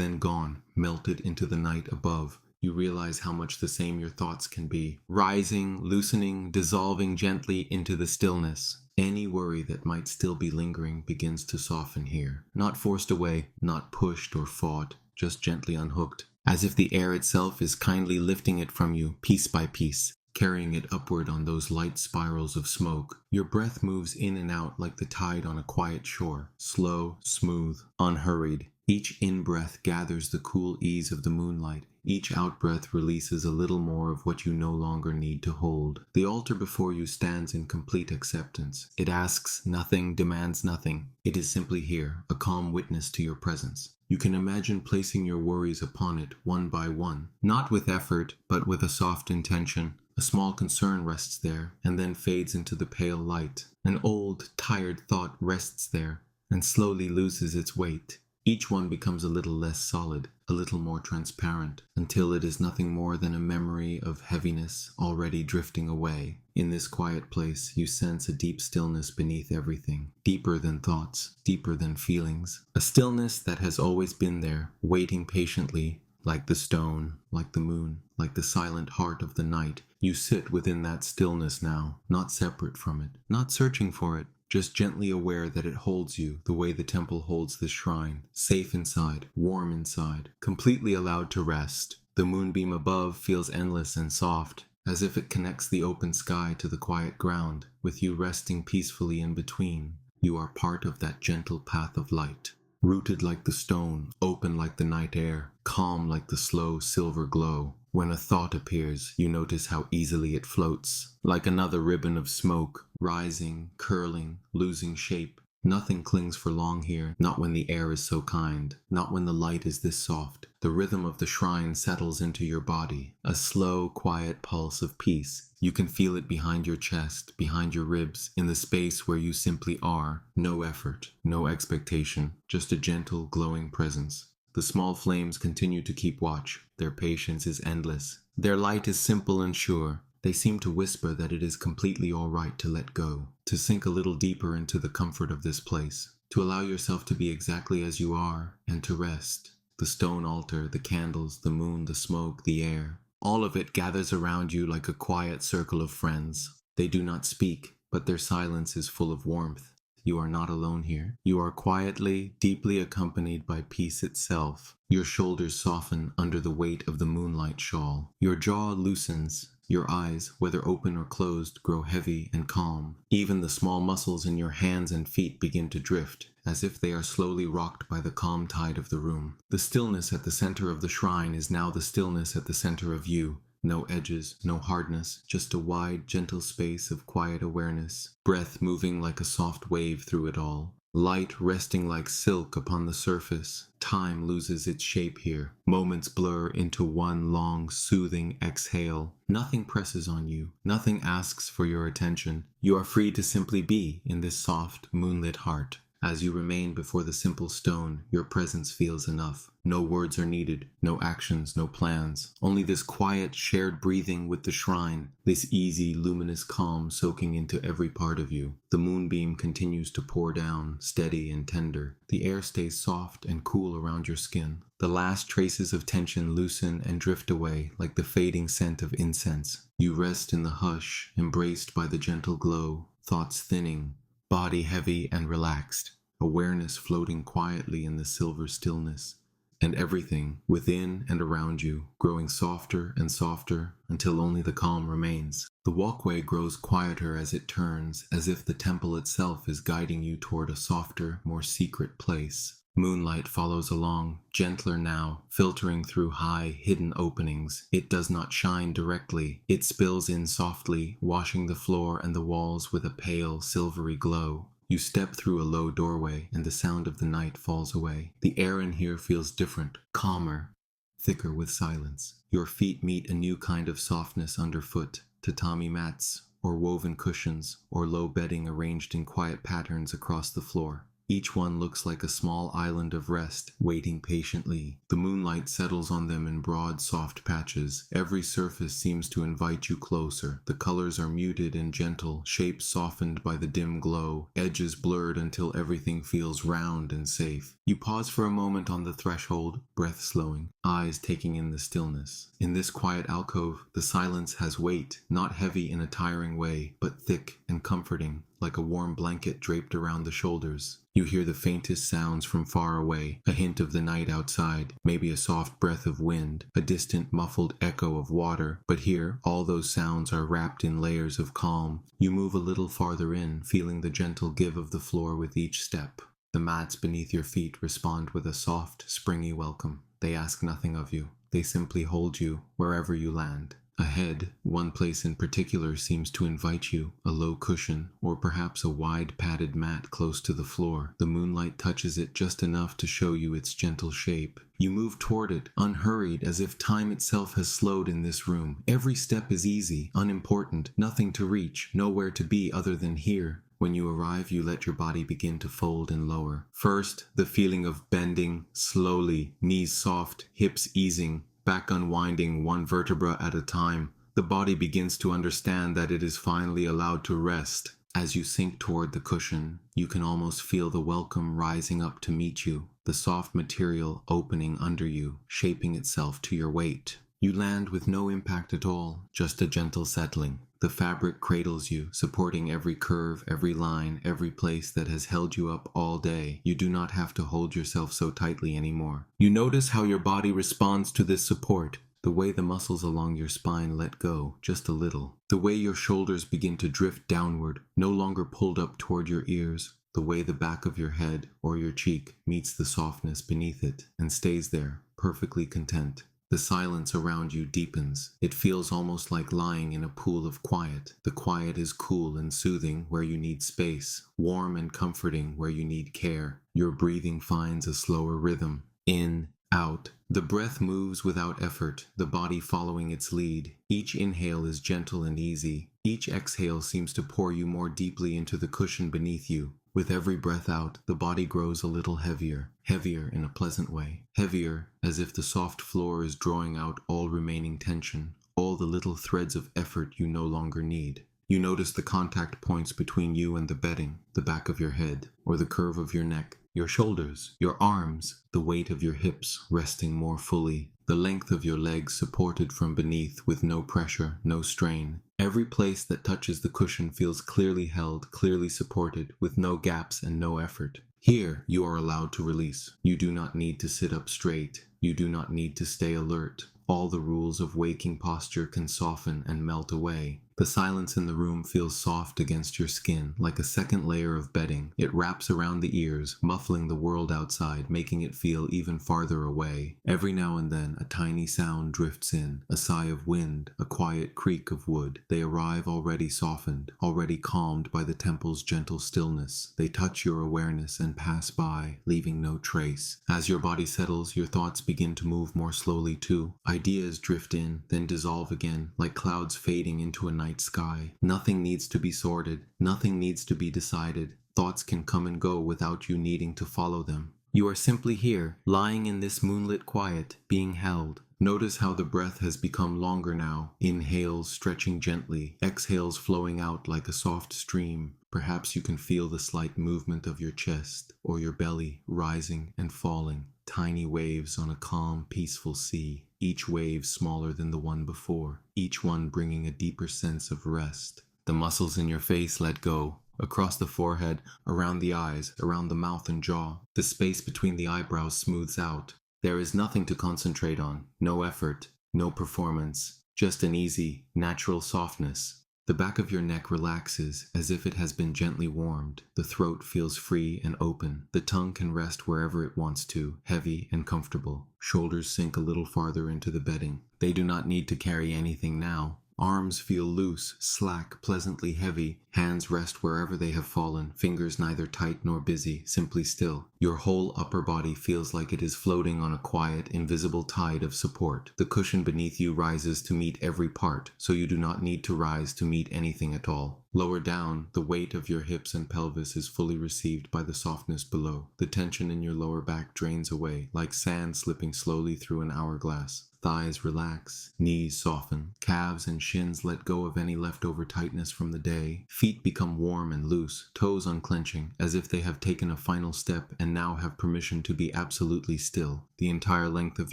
then gone, melted into the night above. You realize how much the same your thoughts can be, rising, loosening, dissolving gently into the stillness. Any worry that might still be lingering begins to soften here. Not forced away, not pushed or fought, just gently unhooked, as if the air itself is kindly lifting it from you, piece by piece, carrying it upward on those light spirals of smoke. Your breath moves in and out like the tide on a quiet shore, slow, smooth, unhurried. Each in-breath gathers the cool ease of the moonlight. Each out-breath releases a little more of what you no longer need to hold. The altar before you stands in complete acceptance. It asks nothing, demands nothing. It is simply here, a calm witness to your presence. You can imagine placing your worries upon it one by one, not with effort, but with a soft intention. A small concern rests there, and then fades into the pale light. An old, tired thought rests there, and slowly loses its weight. Each one becomes a little less solid, a little more transparent, until it is nothing more than a memory of heaviness already drifting away. In this quiet place, you sense a deep stillness beneath everything, deeper than thoughts, deeper than feelings. A stillness that has always been there, waiting patiently, like the stone, like the moon, like the silent heart of the night. You sit within that stillness now, not separate from it, not searching for it, just gently aware that it holds you the way the temple holds this shrine, safe inside, warm inside, completely allowed to rest. The moonbeam above feels endless and soft, as if it connects the open sky to the quiet ground, with you resting peacefully in between. You are part of that gentle path of light. Rooted like the stone, open like the night air, calm like the slow silver glow. When a thought appears, you notice how easily it floats, like another ribbon of smoke, rising, curling, losing shape. Nothing clings for long here, not when the air is so kind, not when the light is this soft. The rhythm of the shrine settles into your body, a slow, quiet pulse of peace. You can feel it behind your chest, behind your ribs, in the space where you simply are. No effort, no expectation, just a gentle, glowing presence. The small flames continue to keep watch. Their patience is endless. Their light is simple and sure. They seem to whisper that it is completely all right to let go, to sink a little deeper into the comfort of this place, to allow yourself to be exactly as you are, and to rest. The stone altar, the candles, the moon, the smoke, the air, all of it gathers around you like a quiet circle of friends. They do not speak, but their silence is full of warmth. You are not alone here. You are quietly, deeply accompanied by peace itself. Your shoulders soften under the weight of the moonlight shawl. Your jaw loosens. Your eyes, whether open or closed, grow heavy and calm. Even the small muscles in your hands and feet begin to drift, as if they are slowly rocked by the calm tide of the room. The stillness at the center of the shrine is now the stillness at the center of you. No edges, no hardness, just a wide, gentle space of quiet awareness. Breath moving like a soft wave through it all. Light resting like silk upon the surface. Time loses its shape here. Moments blur into one long, soothing exhale. Nothing presses on you. Nothing asks for your attention. You are free to simply be in this soft, moonlit heart. As you remain before the simple stone, your presence feels enough. No words are needed, no actions, no plans. Only this quiet, shared breathing with the shrine, this easy, luminous calm soaking into every part of you. The moonbeam continues to pour down, steady and tender. The air stays soft and cool around your skin. The last traces of tension loosen and drift away like the fading scent of incense. You rest in the hush, embraced by the gentle glow, thoughts thinning, body heavy and relaxed, awareness floating quietly in the silver stillness, and everything within and around you growing softer and softer until only the calm remains. The walkway grows quieter as it turns, as if the temple itself is guiding you toward a softer, more secret place. Moonlight follows along, gentler now, filtering through high, hidden openings. It does not shine directly. It spills in softly, washing the floor and the walls with a pale, silvery glow. You step through a low doorway, and the sound of the night falls away. The air in here feels different, calmer, thicker with silence. Your feet meet a new kind of softness underfoot, tatami mats, or woven cushions, or low bedding arranged in quiet patterns across the floor. Each one looks like a small island of rest, waiting patiently. The moonlight settles on them in broad, soft patches. Every surface seems to invite you closer. The colors are muted and gentle, shapes softened by the dim glow, edges blurred until everything feels round and safe. You pause for a moment on the threshold, breath slowing, eyes taking in the stillness. In this quiet alcove, the silence has weight, not heavy in a tiring way, but thick and comforting, like a warm blanket draped around the shoulders. You hear the faintest sounds from far away, a hint of the night outside, maybe a soft breath of wind, a distant muffled echo of water, but here all those sounds are wrapped in layers of calm. You move a little farther in, feeling the gentle give of the floor with each step. The mats beneath your feet respond with a soft, springy welcome. They ask nothing of you. They simply hold you wherever you land. Ahead, one place in particular seems to invite you, a low cushion, or perhaps a wide padded mat close to the floor. The moonlight touches it just enough to show you its gentle shape. You move toward it, unhurried, as if time itself has slowed in this room. Every step is easy, unimportant, nothing to reach, nowhere to be other than here. When you arrive, you let your body begin to fold and lower. First, the feeling of bending, slowly, knees soft, hips easing, back unwinding one vertebra at a time. The body begins to understand that it is finally allowed to rest. As you sink toward the cushion, you can almost feel the welcome rising up to meet you, the soft material opening under you, shaping itself to your weight. You land with no impact at all, just a gentle settling. The fabric cradles you, supporting every curve, every line, every place that has held you up all day. You do not have to hold yourself so tightly anymore. You notice how your body responds to this support. The way the muscles along your spine let go, just a little. The way your shoulders begin to drift downward, no longer pulled up toward your ears. The way the back of your head or your cheek meets the softness beneath it and stays there, perfectly content. The silence around you deepens. It feels almost like lying in a pool of quiet. The quiet is cool and soothing where you need space, warm and comforting where you need care. Your breathing finds a slower rhythm. In, out. The breath moves without effort, the body following its lead. Each inhale is gentle and easy. Each exhale seems to pour you more deeply into the cushion beneath you. With every breath out, the body grows a little heavier, heavier in a pleasant way. Heavier, as if the soft floor is drawing out all remaining tension, all the little threads of effort you no longer need. You notice the contact points between you and the bedding, the back of your head, or the curve of your neck, your shoulders, your arms, the weight of your hips resting more fully, the length of your legs supported from beneath with no pressure, no strain. Every place that touches the cushion feels clearly held, clearly supported, with no gaps and no effort. Here, you are allowed to release. You do not need to sit up straight. You do not need to stay alert. All the rules of waking posture can soften and melt away. The silence in the room feels soft against your skin, like a second layer of bedding. It wraps around the ears, muffling the world outside, making it feel even farther away. Every now and then, a tiny sound drifts in, a sigh of wind, a quiet creak of wood. They arrive already softened, already calmed by the temple's gentle stillness. They touch your awareness and pass by, leaving no trace. As your body settles, your thoughts begin to move more slowly too. Ideas drift in, then dissolve again, like clouds fading into a night sky. Nothing needs to be sorted. Nothing needs to be decided. Thoughts can come and go without you needing to follow them. You are simply here, lying in this moonlit quiet, being held. Notice how the breath has become longer now. Inhales stretching gently, exhales flowing out like a soft stream. Perhaps you can feel the slight movement of your chest or your belly rising and falling. Tiny waves on a calm, peaceful sea, each wave smaller than the one before, each one bringing a deeper sense of rest. The muscles in your face let go. Across the forehead, around the eyes, around the mouth and jaw, the space between the eyebrows smooths out. There is nothing to concentrate on, no effort, no performance, just an easy, natural softness. The back of your neck relaxes as if it has been gently warmed. The throat feels free and open. The tongue can rest wherever it wants to, heavy and comfortable. Shoulders sink a little farther into the bedding. They do not need to carry anything now. Arms feel loose, slack, pleasantly heavy. Hands rest wherever they have fallen, fingers neither tight nor busy, simply still. Your whole upper body feels like it is floating on a quiet, invisible tide of support. The cushion beneath you rises to meet every part, so you do not need to rise to meet anything at all. Lower down, the weight of your hips and pelvis is fully received by the softness below. The tension in your lower back drains away, like sand slipping slowly through an hourglass. Thighs relax, knees soften, calves and shins let go of any leftover tightness from the day. Feet become warm and loose, toes unclenching, as if they have taken a final step and now have permission to be absolutely still. The entire length of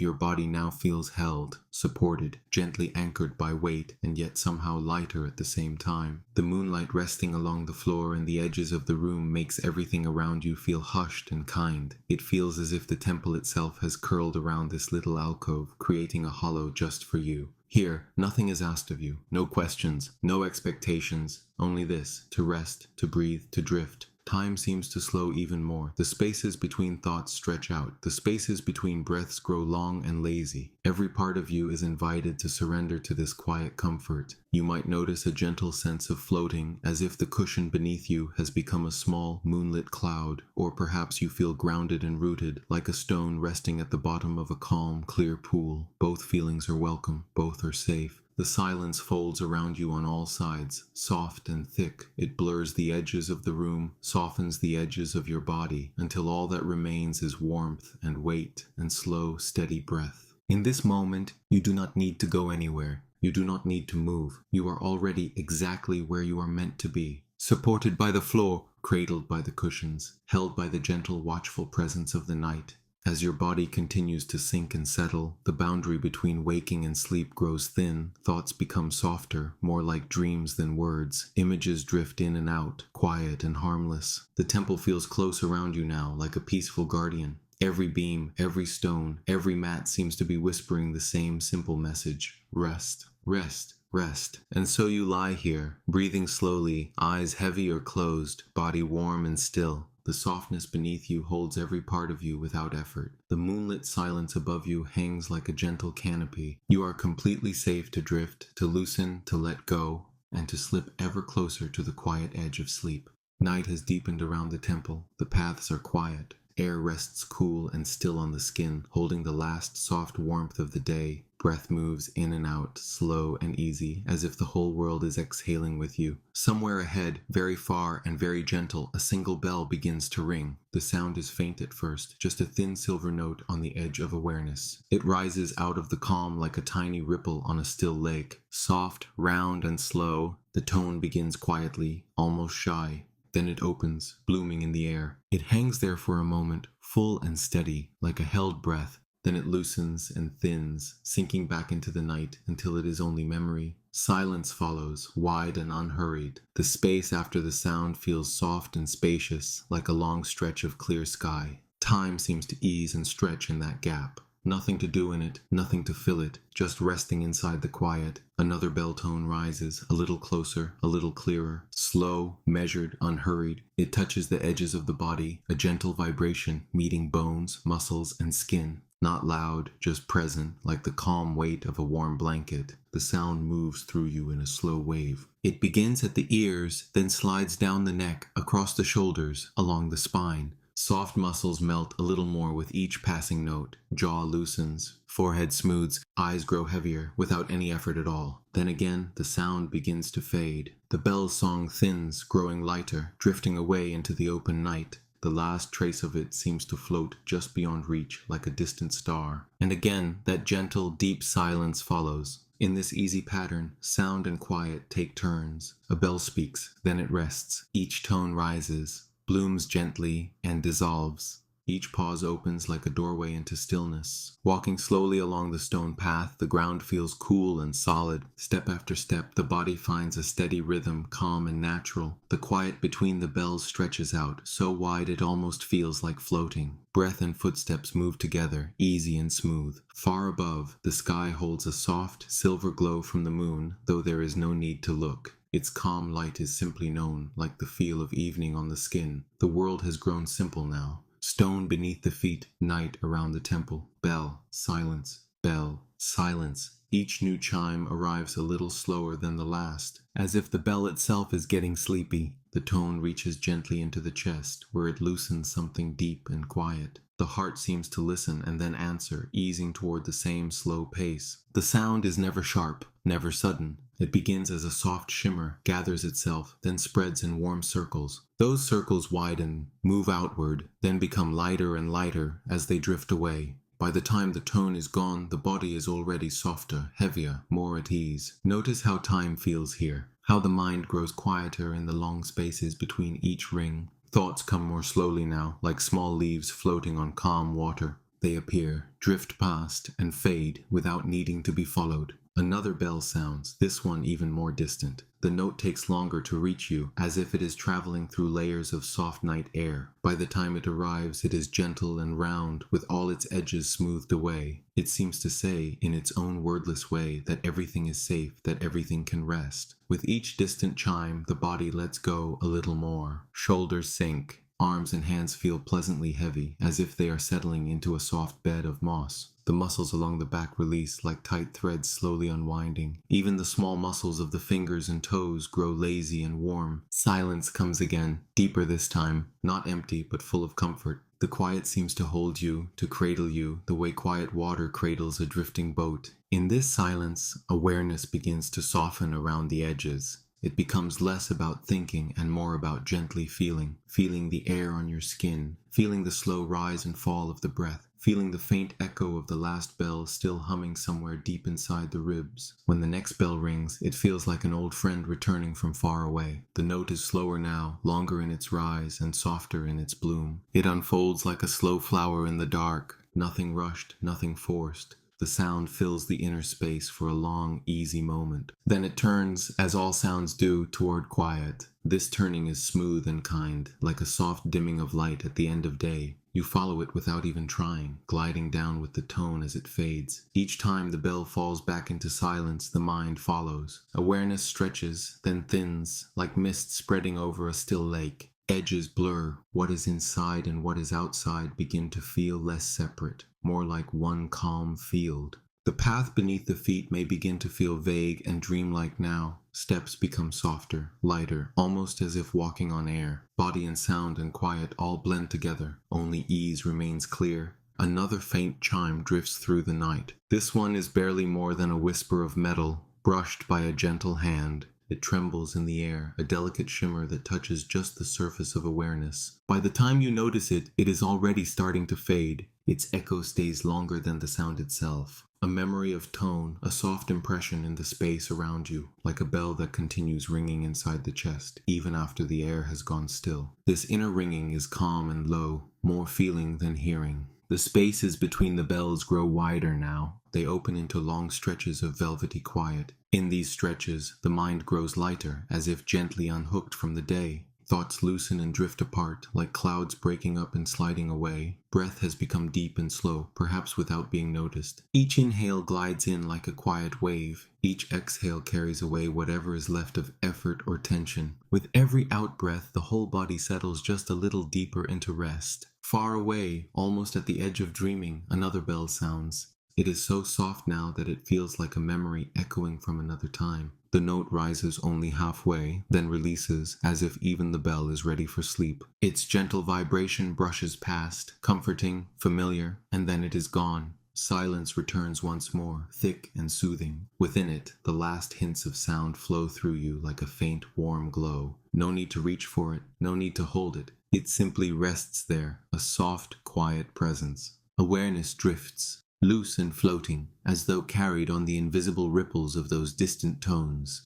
your body now feels held, supported, gently anchored by weight, and yet somehow lighter at the same time. The moonlight resting along the floor and the edges of the room makes everything around you feel hushed and kind. It feels as if the temple itself has curled around this little alcove, creating a hollow just for you. Here, nothing is asked of you. No questions, no expectations. Only this, to rest, to breathe, to drift. Time seems to slow even more. The spaces between thoughts stretch out. The spaces between breaths grow long and lazy. Every part of you is invited to surrender to this quiet comfort. You might notice a gentle sense of floating, as if the cushion beneath you has become a small, moonlit cloud, or perhaps you feel grounded and rooted, like a stone resting at the bottom of a calm, clear pool. Both feelings are welcome. Both are safe. The silence folds around you on all sides, soft and thick. It blurs the edges of the room, softens the edges of your body, until all that remains is warmth and weight and slow, steady breath. In this moment, you do not need to go anywhere. You do not need to move. You are already exactly where you are meant to be. Supported by the floor, cradled by the cushions, held by the gentle, watchful presence of the night. As your body continues to sink and settle, the boundary between waking and sleep grows thin. Thoughts become softer, more like dreams than words. Images drift in and out, quiet and harmless. The temple feels close around you now, like a peaceful guardian. Every beam, every stone, every mat seems to be whispering the same simple message. Rest, rest, rest. And so you lie here, breathing slowly, eyes heavy or closed, body warm and still. The softness beneath you holds every part of you without effort. The moonlit silence above you hangs like a gentle canopy. You are completely safe to drift, to loosen, to let go, and to slip ever closer to the quiet edge of sleep. Night has deepened around the temple. The paths are quiet. Air rests cool and still on the skin, holding the last soft warmth of the day. Breath moves in and out, slow and easy, as if the whole world is exhaling with you. Somewhere ahead, very far and very gentle, a single bell begins to ring. The sound is faint at first, just a thin silver note on the edge of awareness. It rises out of the calm like a tiny ripple on a still lake. Soft, round, and slow, the tone begins quietly, almost shy. Then it opens, blooming in the air. It hangs there for a moment, full and steady, like a held breath. Then it loosens and thins, sinking back into the night until it is only memory. Silence follows, wide and unhurried. The space after the sound feels soft and spacious, like a long stretch of clear sky. Time seems to ease and stretch in that gap. Nothing to do in it, nothing to fill it, just resting inside the quiet. Another bell tone rises, a little closer, a little clearer. Slow, measured, unhurried. It touches the edges of the body, a gentle vibration, meeting bones, muscles, and skin. Not loud, just present, like the calm weight of a warm blanket. The sound moves through you in a slow wave. It begins at the ears, then slides down the neck, across the shoulders, along the spine. Soft muscles melt a little more with each passing note. Jaw loosens, forehead smooths, eyes grow heavier without any effort at all. Then again, the sound begins to fade. The bell's song thins, growing lighter, drifting away into the open night. The last trace of it seems to float just beyond reach like a distant star. And again, that gentle, deep silence follows. In this easy pattern, sound and quiet take turns. A bell speaks, then it rests. Each tone rises, blooms gently, and dissolves. Each pause opens like a doorway into stillness. Walking slowly along the stone path, the ground feels cool and solid. Step after step, the body finds a steady rhythm, calm and natural. The quiet between the bells stretches out, so wide it almost feels like floating. Breath and footsteps move together, easy and smooth. Far above, the sky holds a soft, silver glow from the moon, though there is no need to look. Its calm light is simply known, like the feel of evening on the skin. The world has grown simple now. Stone beneath the feet, night around the temple. Bell, silence, bell, silence. Each new chime arrives a little slower than the last. As if the bell itself is getting sleepy, the tone reaches gently into the chest, where it loosens something deep and quiet. The heart seems to listen and then answer, easing toward the same slow pace. The sound is never sharp, never sudden. It begins as a soft shimmer, gathers itself, then spreads in warm circles. Those circles widen, move outward, then become lighter and lighter as they drift away. By the time the tone is gone, the body is already softer, heavier, more at ease. Notice how time feels here, how the mind grows quieter in the long spaces between each ring. Thoughts come more slowly now, like small leaves floating on calm water. They appear, drift past, and fade without needing to be followed. Another bell sounds, this one even more distant. The note takes longer to reach you, as if it is traveling through layers of soft night air. By the time it arrives, it is gentle and round, with all its edges smoothed away. It seems to say, in its own wordless way, that everything is safe, that everything can rest. With each distant chime, the body lets go a little more. Shoulders sink. Arms and hands feel pleasantly heavy, as if they are settling into a soft bed of moss. The muscles along the back release like tight threads slowly unwinding. Even the small muscles of the fingers and toes grow lazy and warm. Silence comes again, deeper this time, not empty but full of comfort. The quiet seems to hold you, to cradle you, the way quiet water cradles a drifting boat. In this silence, awareness begins to soften around the edges. It becomes less about thinking and more about gently feeling the air on your skin, feeling the slow rise and fall of the breath, feeling the faint echo of the last bell still humming somewhere deep inside the ribs. When the next bell rings, it feels like an old friend returning from far away. The note is slower now, longer in its rise and softer in its bloom. It unfolds like a slow flower in the dark, nothing rushed, nothing forced. The sound fills the inner space for a long, easy moment. Then it turns, as all sounds do, toward quiet. This turning is smooth and kind, like a soft dimming of light at the end of day. You follow it without even trying, gliding down with the tone as it fades. Each time the bell falls back into silence, the mind follows. Awareness stretches, then thins, like mist spreading over a still lake. Edges blur. What is inside and what is outside begin to feel less separate, more like one calm field. The path beneath the feet may begin to feel vague and dreamlike now. Steps become softer, lighter, almost as if walking on air. Body and sound and quiet all blend together. Only ease remains clear. Another faint chime drifts through the night. This one is barely more than a whisper of metal, brushed by a gentle hand. It trembles in the air, a delicate shimmer that touches just the surface of awareness. By the time you notice it, it is already starting to fade. Its echo stays longer than the sound itself. A memory of tone, a soft impression in the space around you, like a bell that continues ringing inside the chest, even after the air has gone still. This inner ringing is calm and low, more feeling than hearing. The spaces between the bells grow wider now. They open into long stretches of velvety quiet. In these stretches, the mind grows lighter, as if gently unhooked from the day. Thoughts loosen and drift apart, like clouds breaking up and sliding away. Breath has become deep and slow, perhaps without being noticed. Each inhale glides in like a quiet wave. Each exhale carries away whatever is left of effort or tension. With every outbreath, the whole body settles just a little deeper into rest. Far away, almost at the edge of dreaming, another bell sounds. It is so soft now that it feels like a memory echoing from another time. The The note rises only halfway, then releases as if even the bell is ready for sleep. Its gentle vibration brushes past, comforting, familiar, and then it is gone. Silence returns once more, thick and soothing. Within it, the last hints of sound flow through you like a faint, warm glow. No need to reach for it, no need to hold it. It simply rests there, a soft, quiet presence. Awareness drifts, loose and floating, as though carried on the invisible ripples of those distant tones.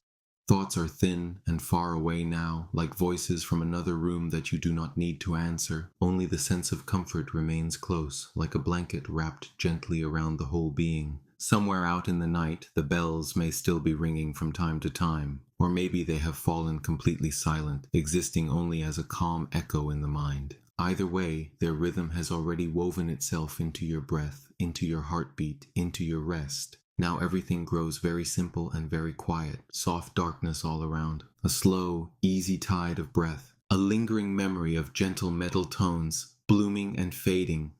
Thoughts are thin and far away now, like voices from another room that you do not need to answer. Only the sense of comfort remains close, like a blanket wrapped gently around the whole being. Somewhere out in the night, the bells may still be ringing from time to time, or maybe they have fallen completely silent, existing only as a calm echo in the mind. Either way, their rhythm has already woven itself into your breath, into your heartbeat, into your rest. Now everything grows very simple and very quiet, soft darkness all around, a slow, easy tide of breath, a lingering memory of gentle metal tones, blooming and fading,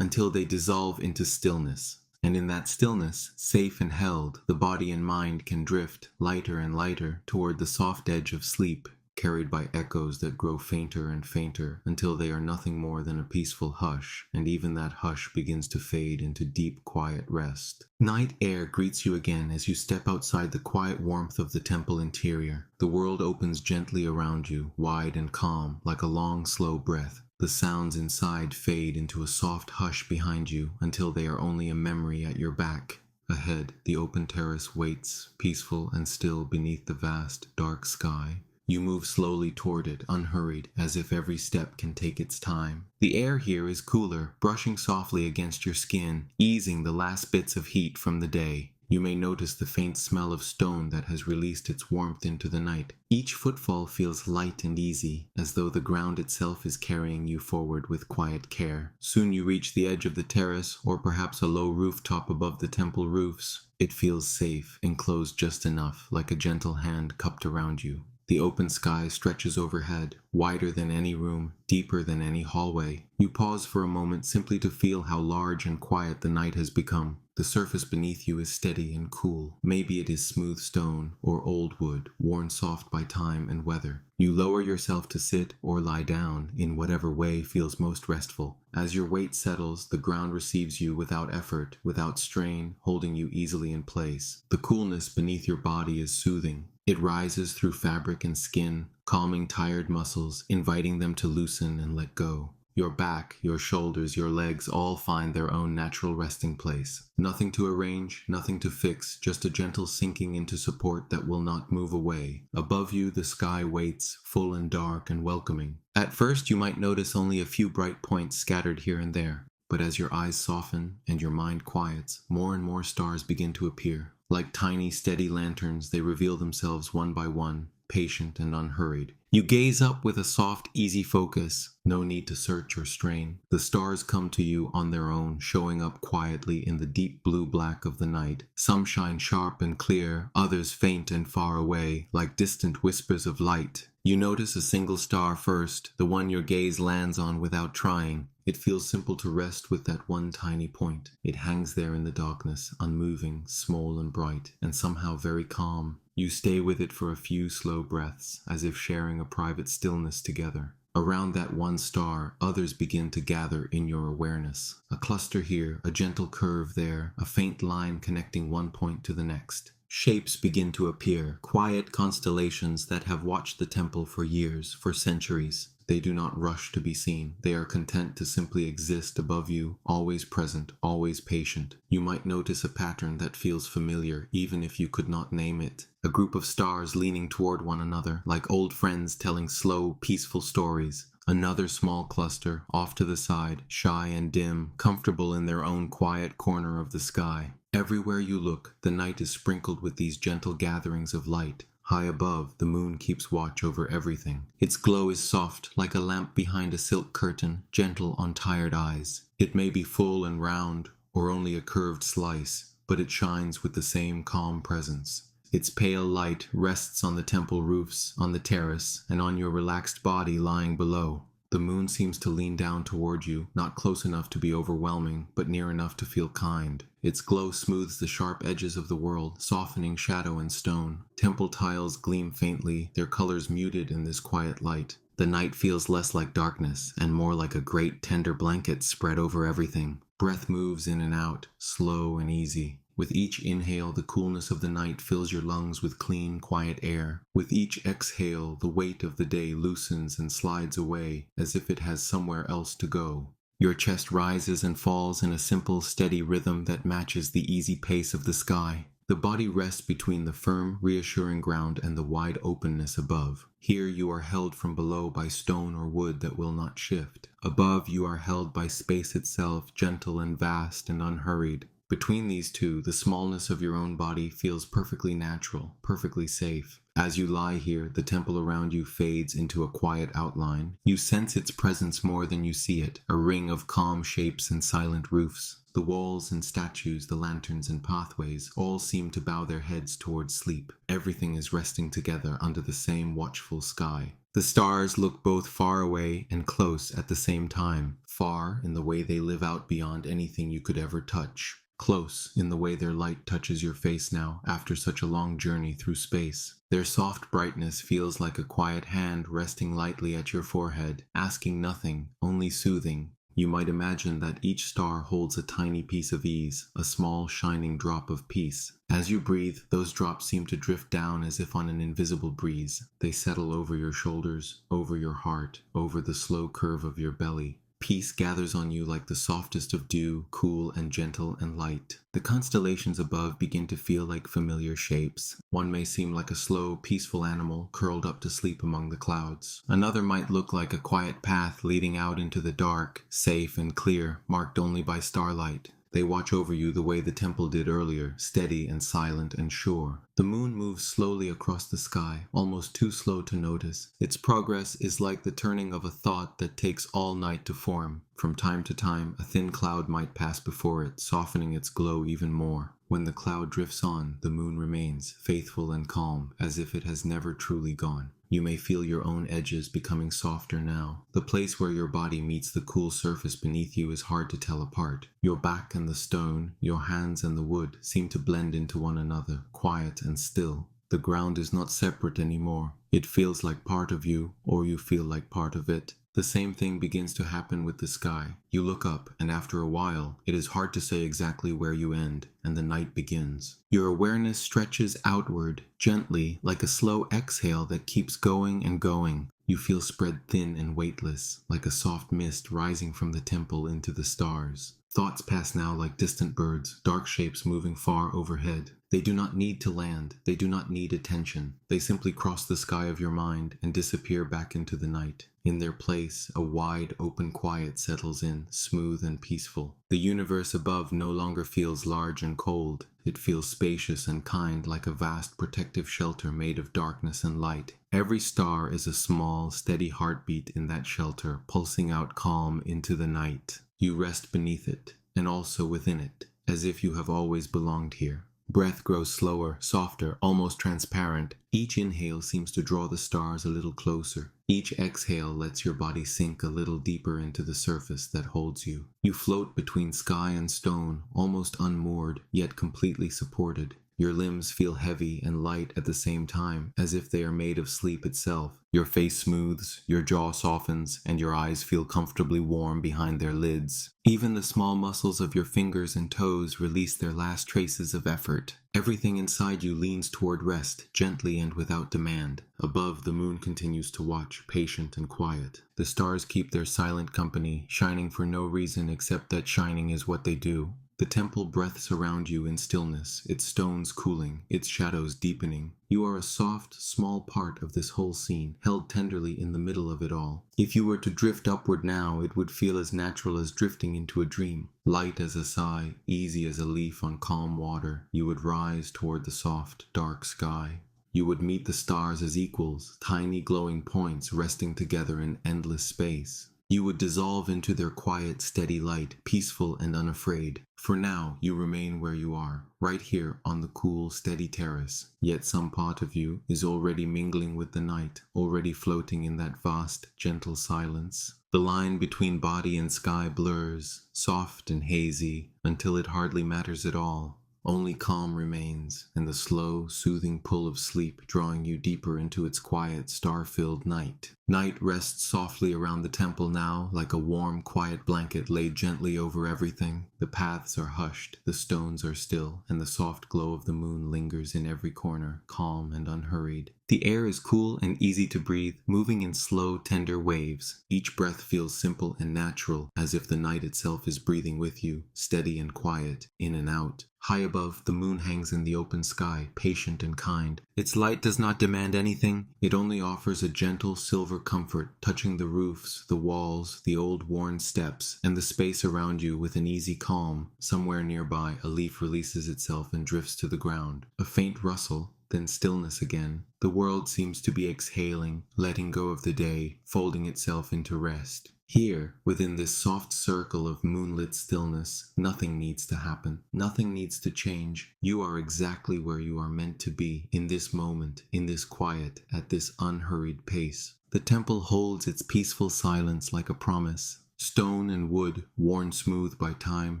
until they dissolve into stillness. And in that stillness, safe and held, the body and mind can drift, lighter and lighter, toward the soft edge of sleep, carried by echoes that grow fainter and fainter until they are nothing more than a peaceful hush, and even that hush begins to fade into deep, quiet rest. Night air greets you again as you step outside the quiet warmth of the temple interior. The world opens gently around you, wide and calm, like a long, slow breath. The sounds inside fade into a soft hush behind you until they are only a memory at your back. Ahead, the open terrace waits, peaceful and still beneath the vast, dark sky. You move slowly toward it, unhurried, as if every step can take its time. The air here is cooler, brushing softly against your skin, easing the last bits of heat from the day. You may notice the faint smell of stone that has released its warmth into the night. Each footfall feels light and easy, as though the ground itself is carrying you forward with quiet care. Soon you reach the edge of the terrace, or perhaps a low rooftop above the temple roofs. It feels safe, enclosed just enough, like a gentle hand cupped around you. The open sky stretches overhead, wider than any room, deeper than any hallway. You pause for a moment simply to feel how large and quiet the night has become. The surface beneath you is steady and cool. Maybe it is smooth stone or old wood, worn soft by time and weather. You lower yourself to sit or lie down in whatever way feels most restful. As your weight settles, the ground receives you without effort, without strain, holding you easily in place. The coolness beneath your body is soothing. It rises through fabric and skin, calming tired muscles, inviting them to loosen and let go. Your back, your shoulders, your legs all find their own natural resting place. Nothing to arrange, nothing to fix, just a gentle sinking into support that will not move away. Above you, the sky waits, full and dark and welcoming. At first, you might notice only a few bright points scattered here and there. But as your eyes soften and your mind quiets, more and more stars begin to appear. Like tiny, steady lanterns, they reveal themselves one by one, patient and unhurried. You gaze up with a soft, easy focus. No need to search or strain. The stars come to you on their own, showing up quietly in the deep blue-black of the night. Some shine sharp and clear, others faint and far away, like distant whispers of light. You notice a single star first, the one your gaze lands on without trying. It feels simple to rest with that one tiny point. It hangs there in the darkness, unmoving, small and bright, and somehow very calm. You stay with it for a few slow breaths, as if sharing a private stillness together. Around that one star, others begin to gather in your awareness. A cluster here, a gentle curve there, a faint line connecting one point to the next. Shapes begin to appear, quiet constellations that have watched the temple for years, for centuries. They do not rush to be seen. They are content to simply exist above you, always present, always patient. You might notice a pattern that feels familiar, even if you could not name it. A group of stars leaning toward one another, like old friends telling slow, peaceful stories. Another small cluster, off to the side, shy and dim, comfortable in their own quiet corner of the sky. Everywhere you look, the night is sprinkled with these gentle gatherings of light. High above, the moon keeps watch over everything. Its glow is soft, like a lamp behind a silk curtain, gentle on tired eyes. It may be full and round, or only a curved slice, but it shines with the same calm presence. Its pale light rests on the temple roofs, on the terrace, and on your relaxed body lying below. The moon seems to lean down toward you, not close enough to be overwhelming, but near enough to feel kind. Its glow smooths the sharp edges of the world, softening shadow and stone. Temple tiles gleam faintly, their colors muted in this quiet light. The night feels less like darkness, and more like a great tender blanket spread over everything. Breath moves in and out, slow and easy. With each inhale, the coolness of the night fills your lungs with clean, quiet air. With each exhale, the weight of the day loosens and slides away, as if it has somewhere else to go. Your chest rises and falls in a simple, steady rhythm that matches the easy pace of the sky. The body rests between the firm, reassuring ground and the wide openness above. Here you are held from below by stone or wood that will not shift. Above you are held by space itself, gentle and vast and unhurried. Between these two, the smallness of your own body feels perfectly natural, perfectly safe. As you lie here, the temple around you fades into a quiet outline. You sense its presence more than you see it, a ring of calm shapes and silent roofs. The walls and statues, the lanterns and pathways, all seem to bow their heads towards sleep. Everything is resting together under the same watchful sky. The stars look both far away and close at the same time. Far in the way they live out beyond anything you could ever touch. Close in the way their light touches your face now after such a long journey through space. Their soft brightness feels like a quiet hand resting lightly at your forehead, asking nothing, only soothing. You might imagine that each star holds a tiny piece of ease, a small shining drop of peace. As you breathe, those drops seem to drift down as if on an invisible breeze. They settle over your shoulders, over your heart, over the slow curve of your belly. Peace gathers on you like the softest of dew, cool and gentle and light. The constellations above begin to feel like familiar shapes. One may seem like a slow, peaceful animal curled up to sleep among the clouds. Another might look like a quiet path leading out into the dark, safe and clear, marked only by starlight. They watch over you the way the temple did earlier, steady and silent and sure. The moon moves slowly across the sky, almost too slow to notice. Its progress is like the turning of a thought that takes all night to form. From time to time, a thin cloud might pass before it, softening its glow even more. When the cloud drifts on, the moon remains, faithful and calm, as if it has never truly gone. You may feel your own edges becoming softer now. The place where your body meets the cool surface beneath you is hard to tell apart. Your back and the stone, your hands and the wood seem to blend into one another, quiet and still. The ground is not separate anymore. It feels like part of you, or you feel like part of it. The same thing begins to happen with the sky. You look up, and after a while, it is hard to say exactly where you end, and the night begins. Your awareness stretches outward, gently, like a slow exhale that keeps going and going. You feel spread thin and weightless, like a soft mist rising from the temple into the stars. Thoughts pass now like distant birds, dark shapes moving far overhead. They do not need to land. They do not need attention. They simply cross the sky of your mind and disappear back into the night. In their place, a wide, open quiet settles in, smooth and peaceful. The universe above no longer feels large and cold. It feels spacious and kind, like a vast protective shelter made of darkness and light. Every star is a small, steady heartbeat in that shelter, pulsing out calm into the night. You rest beneath it, and also within it, as if you have always belonged here. Breath grows slower, softer, almost transparent. Each inhale seems to draw the stars a little closer. Each exhale lets your body sink a little deeper into the surface that holds you. You float between sky and stone, almost unmoored, yet completely supported. Your limbs feel heavy and light at the same time, as if they are made of sleep itself. Your face smooths, your jaw softens, and your eyes feel comfortably warm behind their lids. Even the small muscles of your fingers and toes release their last traces of effort. Everything inside you leans toward rest, gently and without demand. Above, the moon continues to watch, patient and quiet. The stars keep their silent company, shining for no reason except that shining is what they do. The temple breathes around you in stillness, its stones cooling, its shadows deepening. You are a soft, small part of this whole scene, held tenderly in the middle of it all. If you were to drift upward now, it would feel as natural as drifting into a dream. Light as a sigh, easy as a leaf on calm water, you would rise toward the soft, dark sky. You would meet the stars as equals, tiny glowing points resting together in endless space. You would dissolve into their quiet, steady light, peaceful and unafraid. For now, you remain where you are, right here on the cool, steady terrace. Yet some part of you is already mingling with the night, already floating in that vast, gentle silence. The line between body and sky blurs, soft and hazy, until it hardly matters at all. Only calm remains, and the slow, soothing pull of sleep drawing you deeper into its quiet, star-filled night. Night rests softly around the temple now, like a warm, quiet blanket laid gently over everything. The paths are hushed, the stones are still, and the soft glow of the moon lingers in every corner, calm and unhurried. The air is cool and easy to breathe, moving in slow, tender waves. Each breath feels simple and natural, as if the night itself is breathing with you, steady and quiet, in and out. High above, the moon hangs in the open sky, patient and kind. Its light does not demand anything, it only offers a gentle silver comfort, touching the roofs, the walls, the old worn steps, and the space around you with an easy calm. Somewhere nearby, a leaf releases itself and drifts to the ground. A faint rustle, then stillness again. The world seems to be exhaling, letting go of the day, folding itself into rest. Here, within this soft circle of moonlit stillness, nothing needs to happen. Nothing needs to change. You are exactly where you are meant to be, in this moment, in this quiet, at this unhurried pace. The temple holds its peaceful silence like a promise. Stone and wood, worn smooth by time,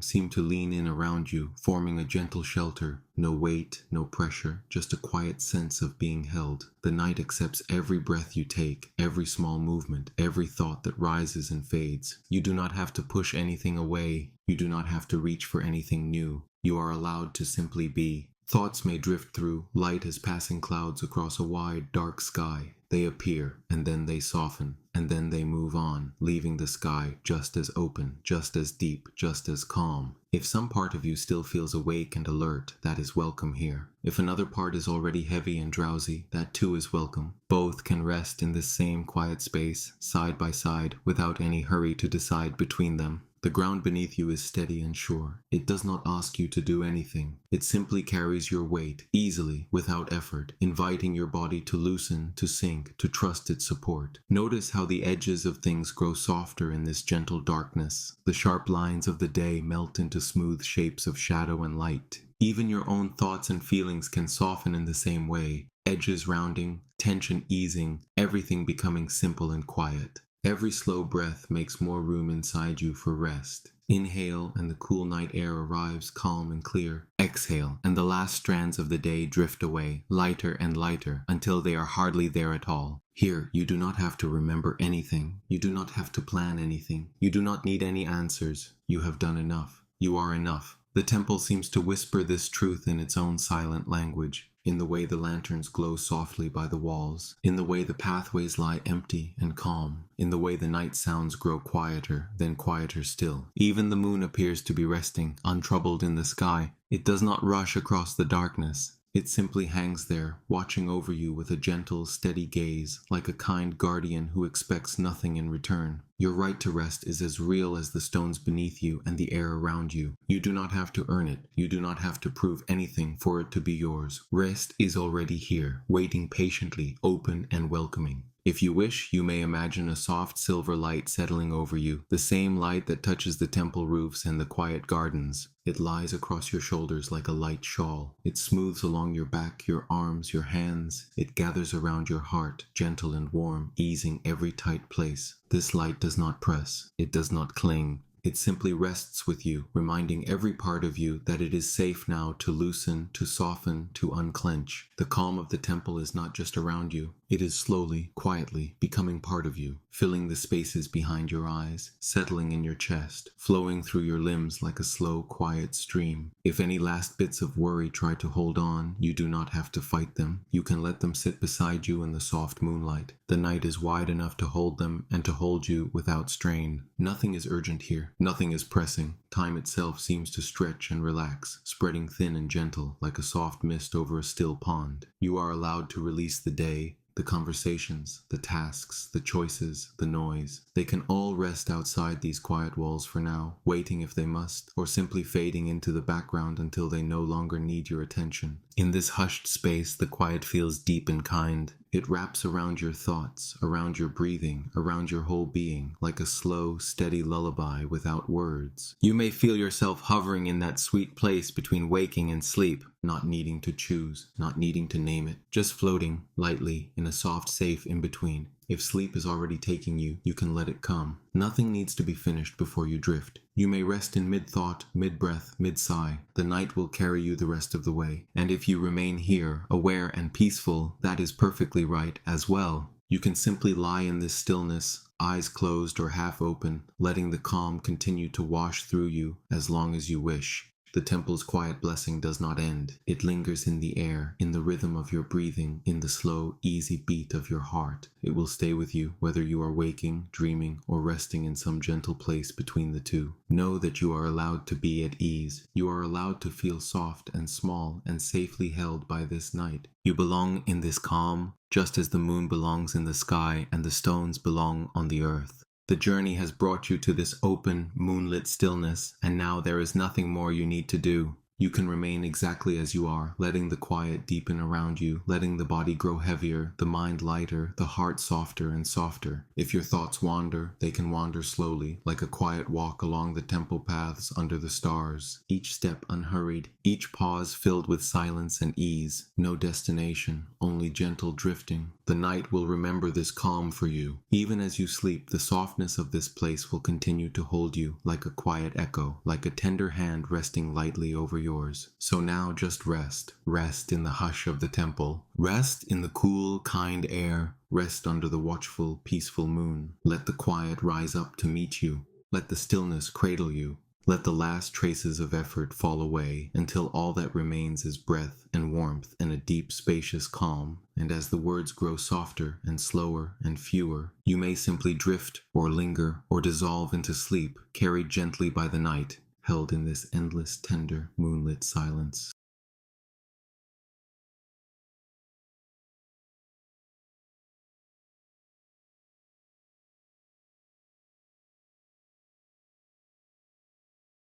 seem to lean in around you, forming a gentle shelter. No weight, no pressure, just a quiet sense of being held. The night accepts every breath you take, every small movement, every thought that rises and fades. You do not have to push anything away. You do not have to reach for anything new. You are allowed to simply be. Thoughts may drift through, light as passing clouds across a wide, dark sky. They appear, and then they soften, and then they move on, leaving the sky just as open, just as deep, just as calm. If some part of you still feels awake and alert, that is welcome here. If another part is already heavy and drowsy, that too is welcome. Both can rest in this same quiet space, side by side, without any hurry to decide between them. The ground beneath you is steady and sure. It does not ask you to do anything. It simply carries your weight, easily, without effort, inviting your body to loosen, to sink, to trust its support. Notice how the edges of things grow softer in this gentle darkness. The sharp lines of the day melt into smooth shapes of shadow and light. Even your own thoughts and feelings can soften in the same way. Edges rounding, tension easing, everything becoming simple and quiet. Every slow breath makes more room inside you for rest. Inhale, and the cool night air arrives calm and clear. Exhale, and the last strands of the day drift away, lighter and lighter, until they are hardly there at all. Here, you do not have to remember anything. You do not have to plan anything. You do not need any answers. You have done enough. You are enough. The temple seems to whisper this truth in its own silent language. In the way the lanterns glow softly by the walls, in the way the pathways lie empty and calm, in the way the night sounds grow quieter, then quieter still. Even the moon appears to be resting, untroubled in the sky. It does not rush across the darkness. It simply hangs there, watching over you with a gentle, steady gaze, like a kind guardian who expects nothing in return. Your right to rest is as real as the stones beneath you and the air around you. You do not have to earn it. You do not have to prove anything for it to be yours. Rest is already here, waiting patiently, open and welcoming. If you wish, you may imagine a soft silver light settling over you, the same light that touches the temple roofs and the quiet gardens. It lies across your shoulders like a light shawl. It smooths along your back, your arms, your hands. It gathers around your heart, gentle and warm, easing every tight place. This light does not press. It does not cling. It simply rests with you, reminding every part of you that it is safe now to loosen, to soften, to unclench. The calm of the temple is not just around you. It is slowly, quietly, becoming part of you, filling the spaces behind your eyes, settling in your chest, flowing through your limbs like a slow, quiet stream. If any last bits of worry try to hold on, you do not have to fight them. You can let them sit beside you in the soft moonlight. The night is wide enough to hold them and to hold you without strain. Nothing is urgent here. Nothing is pressing. Time itself seems to stretch and relax, spreading thin and gentle like a soft mist over a still pond. You are allowed to release the day, the conversations, the tasks, the choices, the noise. They can all rest outside these quiet walls for now, waiting if they must, or simply fading into the background until they no longer need your attention. In this hushed space, the quiet feels deep and kind. It wraps around your thoughts, around your breathing, around your whole being, like a slow, steady lullaby without words. You may feel yourself hovering in that sweet place between waking and sleep, not needing to choose, not needing to name it, just floating lightly in a soft, safe in-between. If sleep is already taking you, you can let it come. Nothing needs to be finished before you drift. You may rest in mid-thought, mid-breath, mid-sigh. The night will carry you the rest of the way. And if you remain here, aware and peaceful, that is perfectly right as well. You can simply lie in this stillness, eyes closed or half open, letting the calm continue to wash through you as long as you wish. The temple's quiet blessing does not end. It lingers in the air, in the rhythm of your breathing, in the slow, easy beat of your heart. It will stay with you, whether you are waking, dreaming, or resting in some gentle place between the two. Know that you are allowed to be at ease. You are allowed to feel soft and small and safely held by this night. You belong in this calm, just as the moon belongs in the sky and the stones belong on the earth. The journey has brought you to this open, moonlit stillness, and now there is nothing more you need to do. You can remain exactly as you are, letting the quiet deepen around you, letting the body grow heavier, the mind lighter, the heart softer and softer. If your thoughts wander, they can wander slowly, like a quiet walk along the temple paths under the stars. Each step unhurried, each pause filled with silence and ease. No destination, only gentle drifting. The night will remember this calm for you. Even as you sleep, the softness of this place will continue to hold you, like a quiet echo, like a tender hand resting lightly over yours. So now just rest. Rest in the hush of the temple. Rest in the cool, kind air. Rest under the watchful, peaceful moon. Let the quiet rise up to meet you. Let the stillness cradle you. Let the last traces of effort fall away until all that remains is breath and warmth and a deep, spacious calm. And as the words grow softer and slower and fewer, you may simply drift or linger or dissolve into sleep, carried gently by the night, held in this endless, tender, moonlit silence.